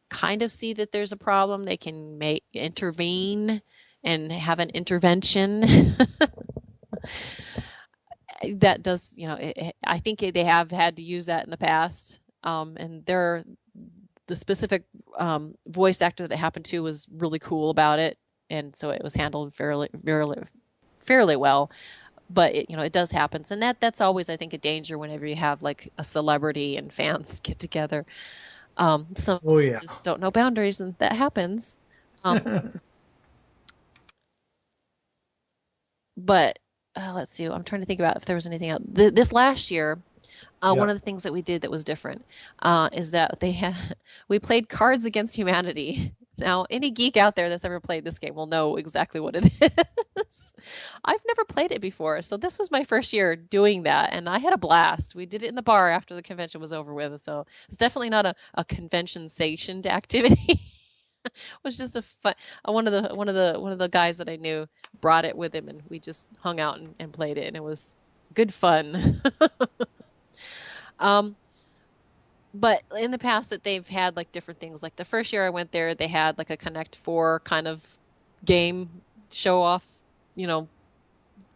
kind of see that there's a problem, they can intervene and have an intervention. That does, I think they have had to use that in the past. And the specific voice actor that it happened to was really cool about it, and so it was handled fairly well. But it does happen, and that's always, I think, a danger whenever you have like a celebrity and fans get together. Some just don't know boundaries, and that happens. But let's see. I'm trying to think about if there was anything else. This last year, one of the things that we did that was different is that we played Cards Against Humanity. Now, any geek out there that's ever played this game will know exactly what it is. I've never played it before, so this was my first year doing that, and I had a blast. We did it in the bar after the convention was over with, so it's definitely not a convention-sationed activity. It was just a fun. One of the guys that I knew brought it with him, and we just hung out and played it, and it was good fun. But in the past that they've had like different things. Like the first year I went there, they had like a Connect 4 kind of game show off,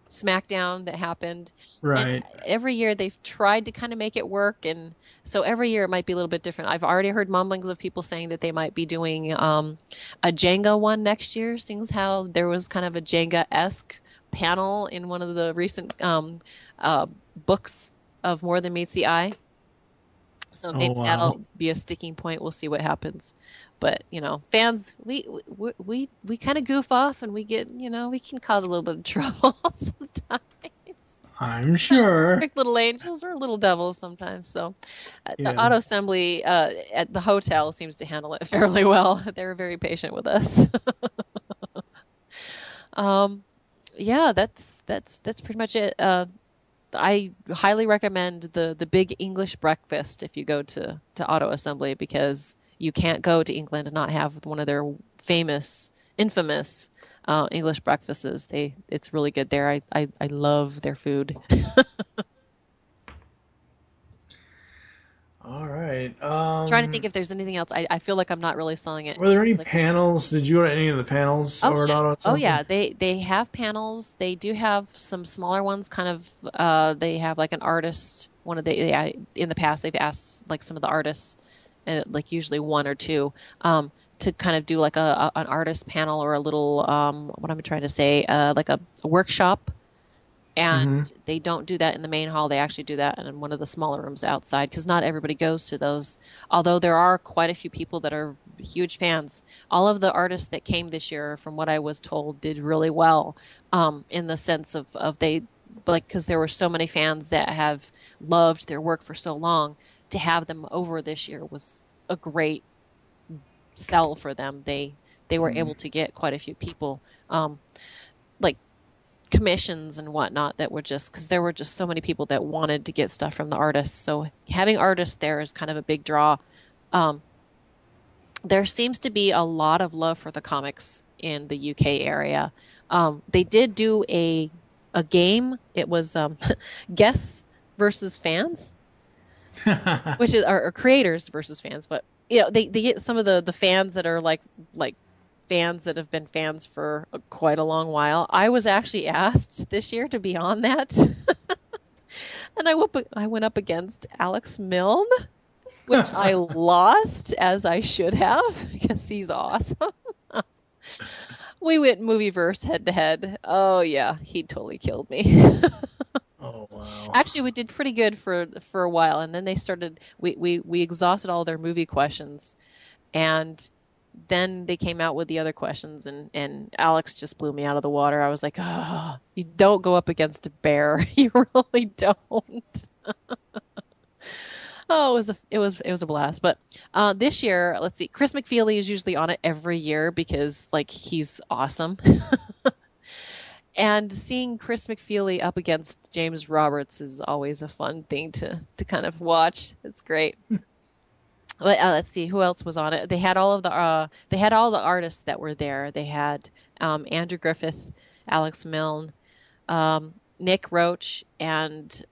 SmackDown that happened. Right. And every year they've tried to kind of make it work, and so every year it might be a little bit different. I've already heard mumblings of people saying that they might be doing a Jenga one next year, seeing how there was kind of a Jenga-esque panel in one of the recent books of More Than Meets the Eye. So maybe that'll be a sticking point. We'll see what happens. But, fans, we kind of goof off and we get, we can cause a little bit of trouble sometimes. I'm sure. Like little angels or little devils sometimes. So the auto assembly at the hotel seems to handle it fairly well. They're very patient with us. That's pretty much it. I highly recommend the Big English Breakfast if you go to auto assembly, because you can't go to England and not have one of their infamous English breakfasts. It's really good there. I love their food. All right. Trying to think if there's anything else. I feel like I'm not really selling it. Were there any panels? Did you go to any of the panels over at Auto Assembly? Oh yeah, they have panels. They do have some smaller ones. Kind of, they have like an artist. In the past they've asked like some of the artists, like usually one or two, to kind of do like an artist panel or a little what I'm trying to say, like a workshop. And they don't do that in the main hall. They actually do that in one of the smaller rooms outside, because not everybody goes to those. Although there are quite a few people that are huge fans. All of the artists that came this year, from what I was told, did really well, in the sense of because there were so many fans that have loved their work for so long. To have them over this year was a great sell for them. They were able to get quite a few people, like commissions and whatnot, that were just because there were just so many people that wanted to get stuff from the artists. So having artists there is kind of a big draw. There seems to be a lot of love for the comics in the UK area. They did do a game. It was guests versus fans, which is or creators versus fans. But they get some of the fans that are like fans that have been fans for quite a long while. I was actually asked this year to be on that. And I went up against Alex Milne, which I lost, as I should have, because he's awesome. We went Movieverse head to head. Oh yeah, he totally killed me. Oh wow. Actually, we did pretty good for a while, and then they started. We exhausted all their movie questions, and then they came out with the other questions, and Alex just blew me out of the water. I was like, oh, you don't go up against a bear. You really don't. Oh, it was a blast. But this year, let's see, Chris McFeely is usually on it every year because he's awesome. And seeing Chris McFeely up against James Roberts is always a fun thing to kind of watch. It's great. But let's see who else was on it. They had all the artists that were there. They had Andrew Griffith, Alex Milne, Nick Roach, and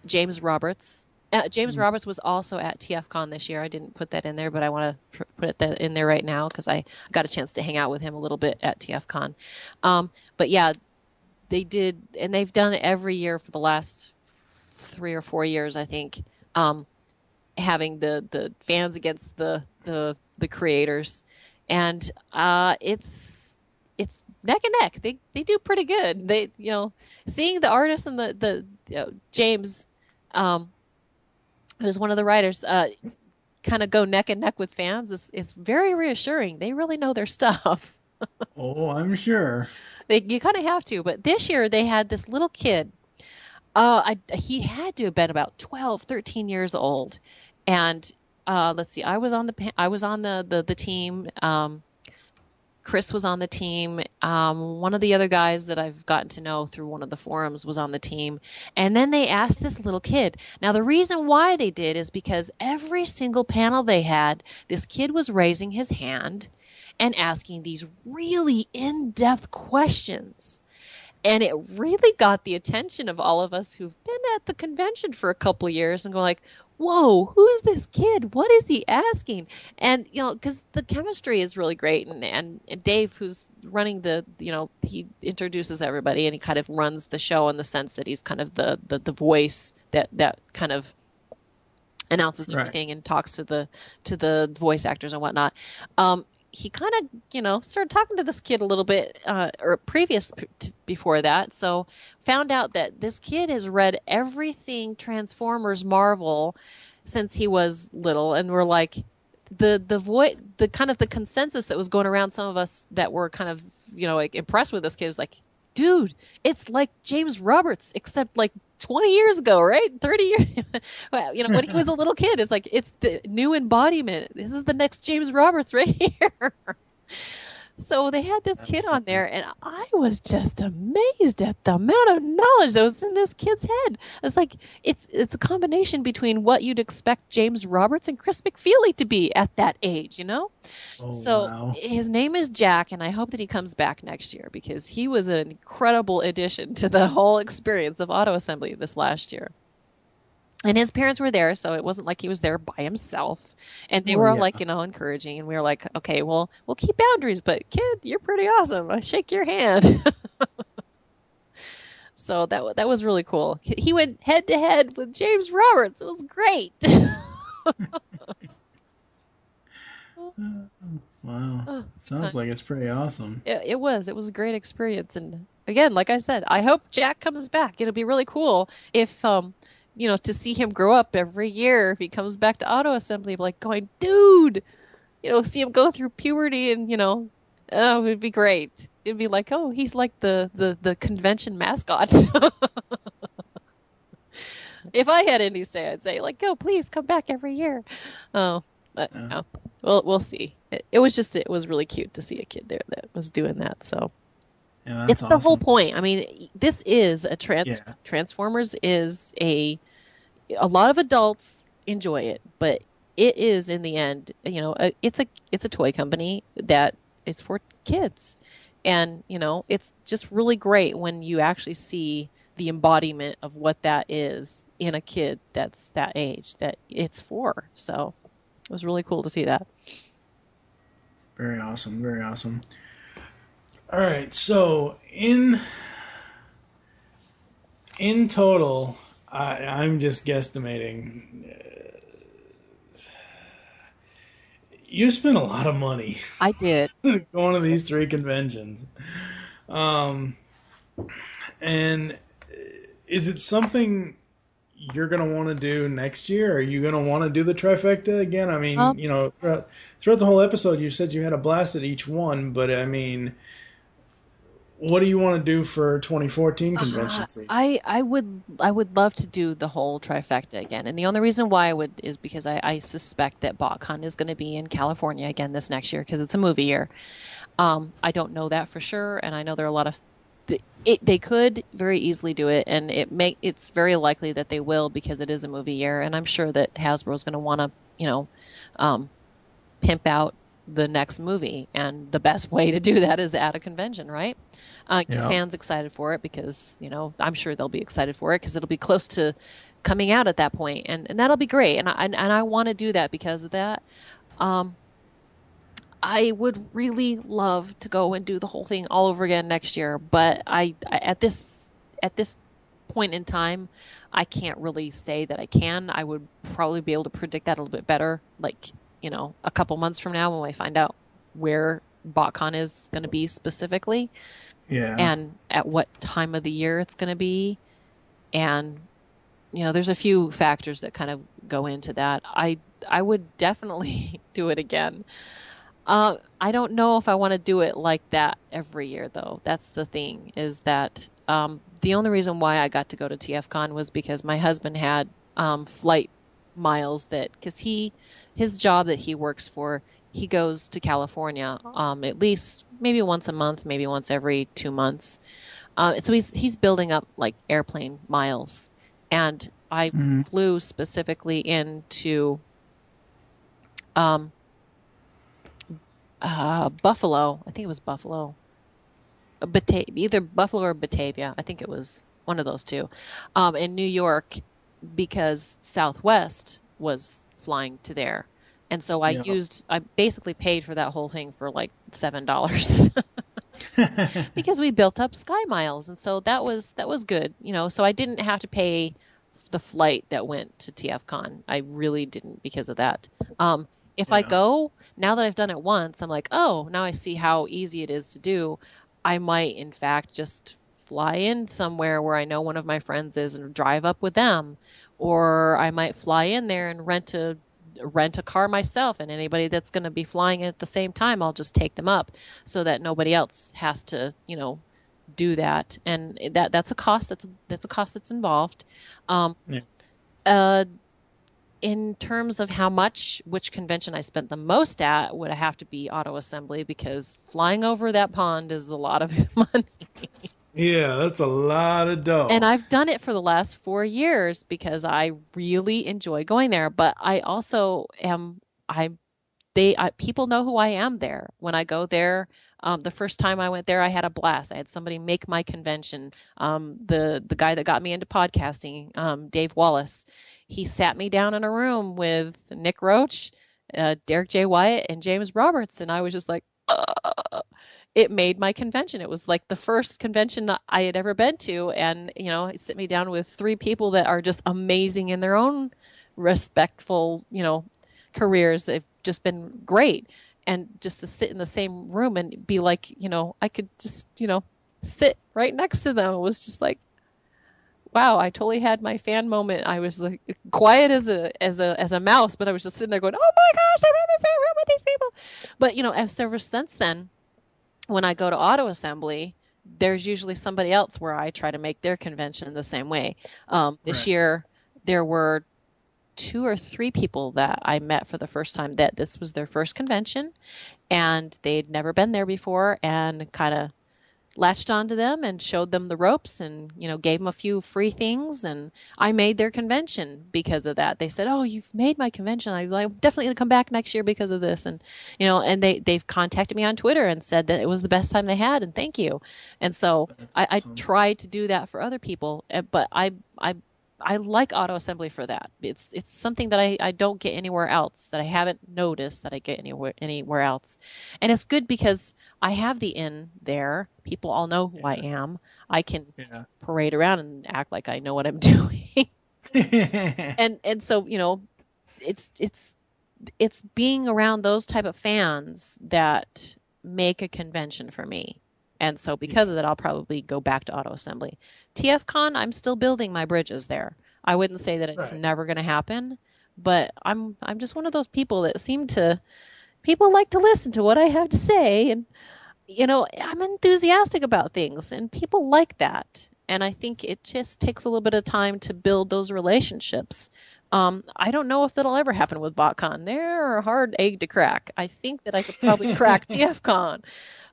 James Roberts. James Roberts was also at TFCon this year. I didn't put that in there, but I want to put that in there right now because I got a chance to hang out with him a little bit at TFCon. But yeah, they did, and they've done it every year for the last 3 or 4 years, I think. Having the fans against the creators, and it's neck and neck. They do pretty good. They seeing the artist and the James, who's one of the writers, kind of go neck and neck with fans is very reassuring. They really know their stuff. Oh, I'm sure. You kind of have to. But this year they had this little kid. He had to have been about 12, 13 years old. And let's see, I was on the team. Chris was on the team. One of the other guys that I've gotten to know through one of the forums was on the team. And then they asked this little kid. Now, the reason why they did is because every single panel they had, this kid was raising his hand and asking these really in-depth questions. And it really got the attention of all of us who've been at the convention for a couple of years and go like, whoa, who is this kid? What is he asking? And, because the chemistry is really great. And Dave, who's running he introduces everybody and he kind of runs the show in the sense that he's kind of the voice that kind of announces everything and talks to the voice actors and whatnot. he kind of, started talking to this kid a little bit, or before that. So found out that this kid has read everything Transformers Marvel since he was little, and we're like, the kind of the consensus that was going around, some of us that were kind of, like impressed with this kid was like, dude, it's like James Roberts, except like 20 years ago, right? 30 years. Well, when he was a little kid, it's like, it's the new embodiment. This is the next James Roberts right here. So they had this kid on there, and I was just amazed at the amount of knowledge that was in this kid's head. It's like, it's a combination between what you'd expect James Roberts and Chris McFeely to be at that age, Oh, so wow. His name is Jack, and I hope that he comes back next year, because he was an incredible addition to the whole experience of auto assembly this last year. And his parents were there, so it wasn't like he was there by himself. And they were like, encouraging. And we were like, okay, well, we'll keep boundaries, but kid, you're pretty awesome. I shake your hand. So that was really cool. He went head to head with James Roberts. It was great. Wow. Sounds like it's pretty awesome. It was a great experience. And again, like I said, I hope Jack comes back. It'll be really cool if, to see him grow up every year. If he comes back to auto assembly, like going, dude, see him go through puberty, and oh, it'd be great. It'd be like, oh, he's like the convention mascot. If I had any say, I'd say like, oh, please come back every year. Oh, but no, we'll see. It was really cute to see a kid there that was doing that. So yeah, it's awesome. The whole point. I mean, this is a Transformers is a lot of adults enjoy it, but it is, in the end, it's a toy company that is for kids. And, it's just really great when you actually see the embodiment of what that is in a kid that's that age that it's for. So it was really cool to see that. Very awesome. Very awesome. All right. So in total, I'm just guesstimating. You spent a lot of money. I did. Going to these 3 conventions. And is it something you're going to want to do next year? Are you going to want to do the Trifecta again? I mean, throughout the whole episode, you said you had a blast at each one, but I mean, what do you want to do for 2014 convention season? I would love to do the whole Trifecta again, and the only reason why I would is because I suspect that BotCon is going to be in California again this next year, because it's a movie year. I don't know that for sure, and I know there are a lot of they could very easily do it, and it's very likely that they will, because it is a movie year, and I'm sure that Hasbro's going to want to pimp out the next movie, and the best way to do that is at a convention, right? Get fans excited for it, because I'm sure they'll be excited for it, because it'll be close to coming out at that point, and that'll be great. And I want to do that because of that. I would really love to go and do the whole thing all over again next year, but I at this point in time, I can't really say that I can. I would probably be able to predict that a little bit better, like a couple months from now, when we find out where BotCon is going to be specifically. Yeah. And at what time of the year it's going to be. And, there's a few factors that kind of go into that. I would definitely do it again. I don't know if I want to do it like that every year, though. That's the thing, is that the only reason why I got to go to TFCon was because my husband had flight miles because his job that he works for, he goes to California at least maybe once a month, maybe once every 2 months. So he's building up like airplane miles. And I flew specifically into Buffalo. I think it was Buffalo. Either Buffalo or Batavia. I think it was one of those two. In New York, because Southwest was flying to there. And so I basically paid for that whole thing for like $7 because we built up Sky Miles. And so that was good, so I didn't have to pay the flight that went to TFCon. I really didn't, because of that. If I go, now that I've done it once, I'm like, oh, now I see how easy it is to do. I might, in fact, just fly in somewhere where I know one of my friends is and drive up with them. Or I might fly in there and rent a car myself, and anybody that's going to be flying at the same time, I'll just take them up so that nobody else has to, do that. And that's a cost. That's a cost that's involved. In terms of which convention I spent the most at would have to be Auto Assembly, because flying over that pond is a lot of money. Yeah, that's a lot of dough. And I've done it for the last 4 years because I really enjoy going there. But I also people know who I am there. When I go there, the first time I went there, I had a blast. I had somebody make my convention. The guy that got me into podcasting, Dave Wallace, he sat me down in a room with Nick Roach, Derek J. Wyatt, and James Roberts, and I was just like, it made my convention. It was like the first convention I had ever been to, and it sit me down with 3 people that are just amazing in their own respectful, careers. They've just been great, and just to sit in the same room and be like, I could just, sit right next to them. It was just like, wow, I totally had my fan moment. I was like quiet as a mouse, but I was just sitting there going, oh my gosh, I'm in the same room with these people. But ever since then, when I go to Auto Assembly, there's usually somebody else where I try to make their convention the same way. This year, there were 2 or 3 people that I met for the first time that this was their first convention, and they'd never been there before, and kind of latched onto them and showed them the ropes and, gave them a few free things. And I made their convention because of that. They said, oh, you've made my convention. I'm definitely going to come back next year because of this. And, and they've contacted me on Twitter and said that it was the best time they had, and thank you. And so I try to do that for other people, but I like Auto Assembly for that. It's something that I don't get anywhere else, that I haven't noticed that I get anywhere else. And it's good because I have the inn there. People all know who I am. I can parade around and act like I know what I'm doing. and so, it's being around those type of fans that make a convention for me. And so because of that, I'll probably go back to Auto Assembly. TFCon, I'm still building my bridges there. I wouldn't say that it's never going to happen, but I'm just one of those people that people like to listen to what I have to say, and I'm enthusiastic about things, and people like that. And I think it just takes a little bit of time to build those relationships. I don't know if that'll ever happen with BotCon. They're a hard egg to crack. I think that I could probably crack TFCon.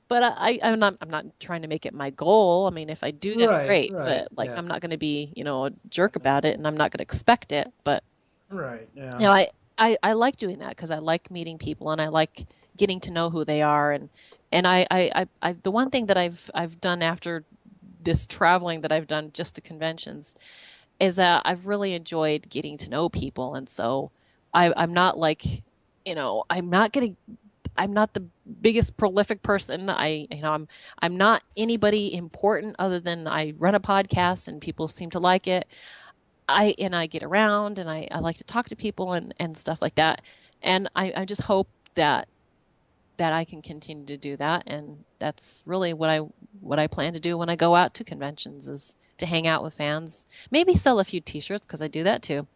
But I'm not trying to make it my goal. I mean, if I do that, great. But I'm not going to be, a jerk about it, and I'm not going to expect it. But I like doing that because I like meeting people, and I like getting to know who they are. And I the one thing that I've done after this traveling that I've done just to conventions is that I've really enjoyed getting to know people, and so I'm not like, I'm not the biggest prolific person. I'm not anybody important other than I run a podcast and people seem to like it. I get around and I like to talk to people and stuff like that. And I just hope that I can continue to do that. And that's really what I plan to do when I go out to conventions, is to hang out with fans, maybe sell a few t-shirts, because I do that too.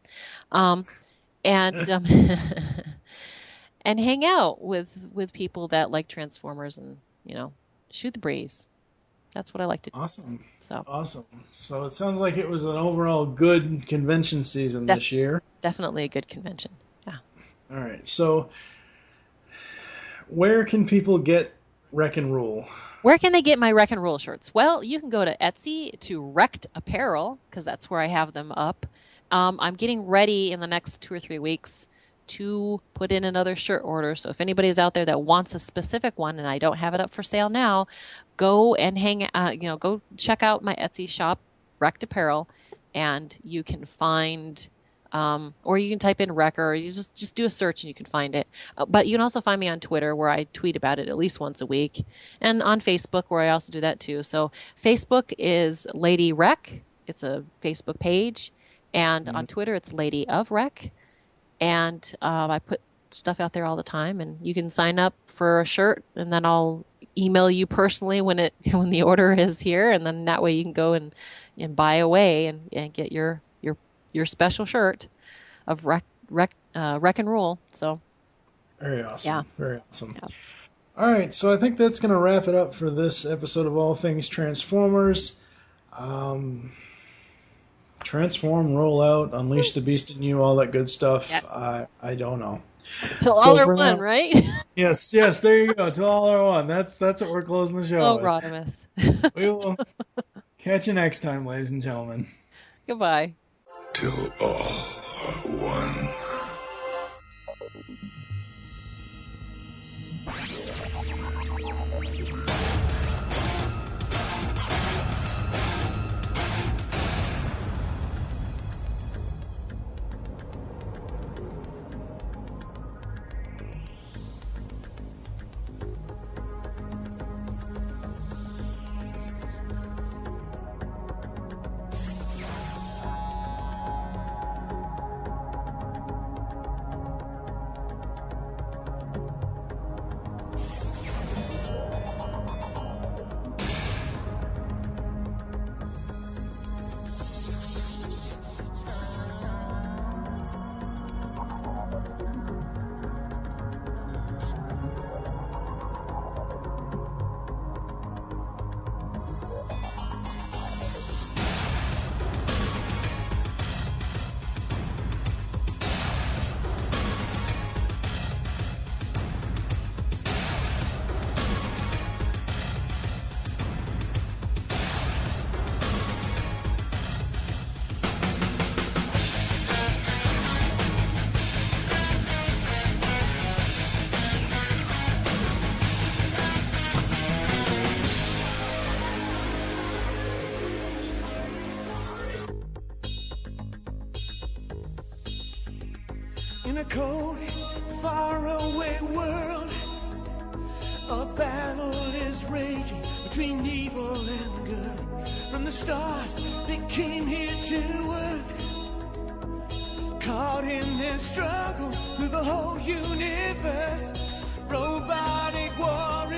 And hang out with people that like Transformers and, shoot the breeze. That's what I like to do. Awesome. So it sounds like it was an overall good convention season this year. Definitely a good convention. Yeah. All right. So where can people get Wreck and Rule? Where can they get my Wreck and Rule shirts? Well, you can go to Etsy to Wrecked Apparel, because that's where I have them up. I'm getting ready in the next 2 or 3 weeks to put in another shirt order. So if anybody's out there that wants a specific one and I don't have it up for sale now, go and go check out my Etsy shop, Wrecked Apparel, and you can find, or you can type in Wrecker, or you just do a search and you can find it. But you can also find me on Twitter, where I tweet about it at least once a week, and on Facebook, where I also do that too. So Facebook is Lady Wreck. It's a Facebook page. And on Twitter, it's Lady of Wreck. And I put stuff out there all the time, and you can sign up for a shirt, and then I'll email you personally when the order is here, and then that way you can go and buy away and get your special shirt of Wreck and Rule. So very awesome. Yeah. Very awesome. Yeah. All right, so I think that's going to wrap it up for this episode of All Things Transformers. Transform, roll out, unleash the beast in you, all that good stuff. Yes. I don't know. Till all are one, right? Yes, there you go. Till all are one. That's what we're closing the show Oh, with. Rodimus. We will catch you next time, ladies and gentlemen. Goodbye. Till all are one. In a cold, faraway world, a battle is raging between evil and good. From the stars, they came here to Earth, caught in their struggle through the whole universe. Robotic warriors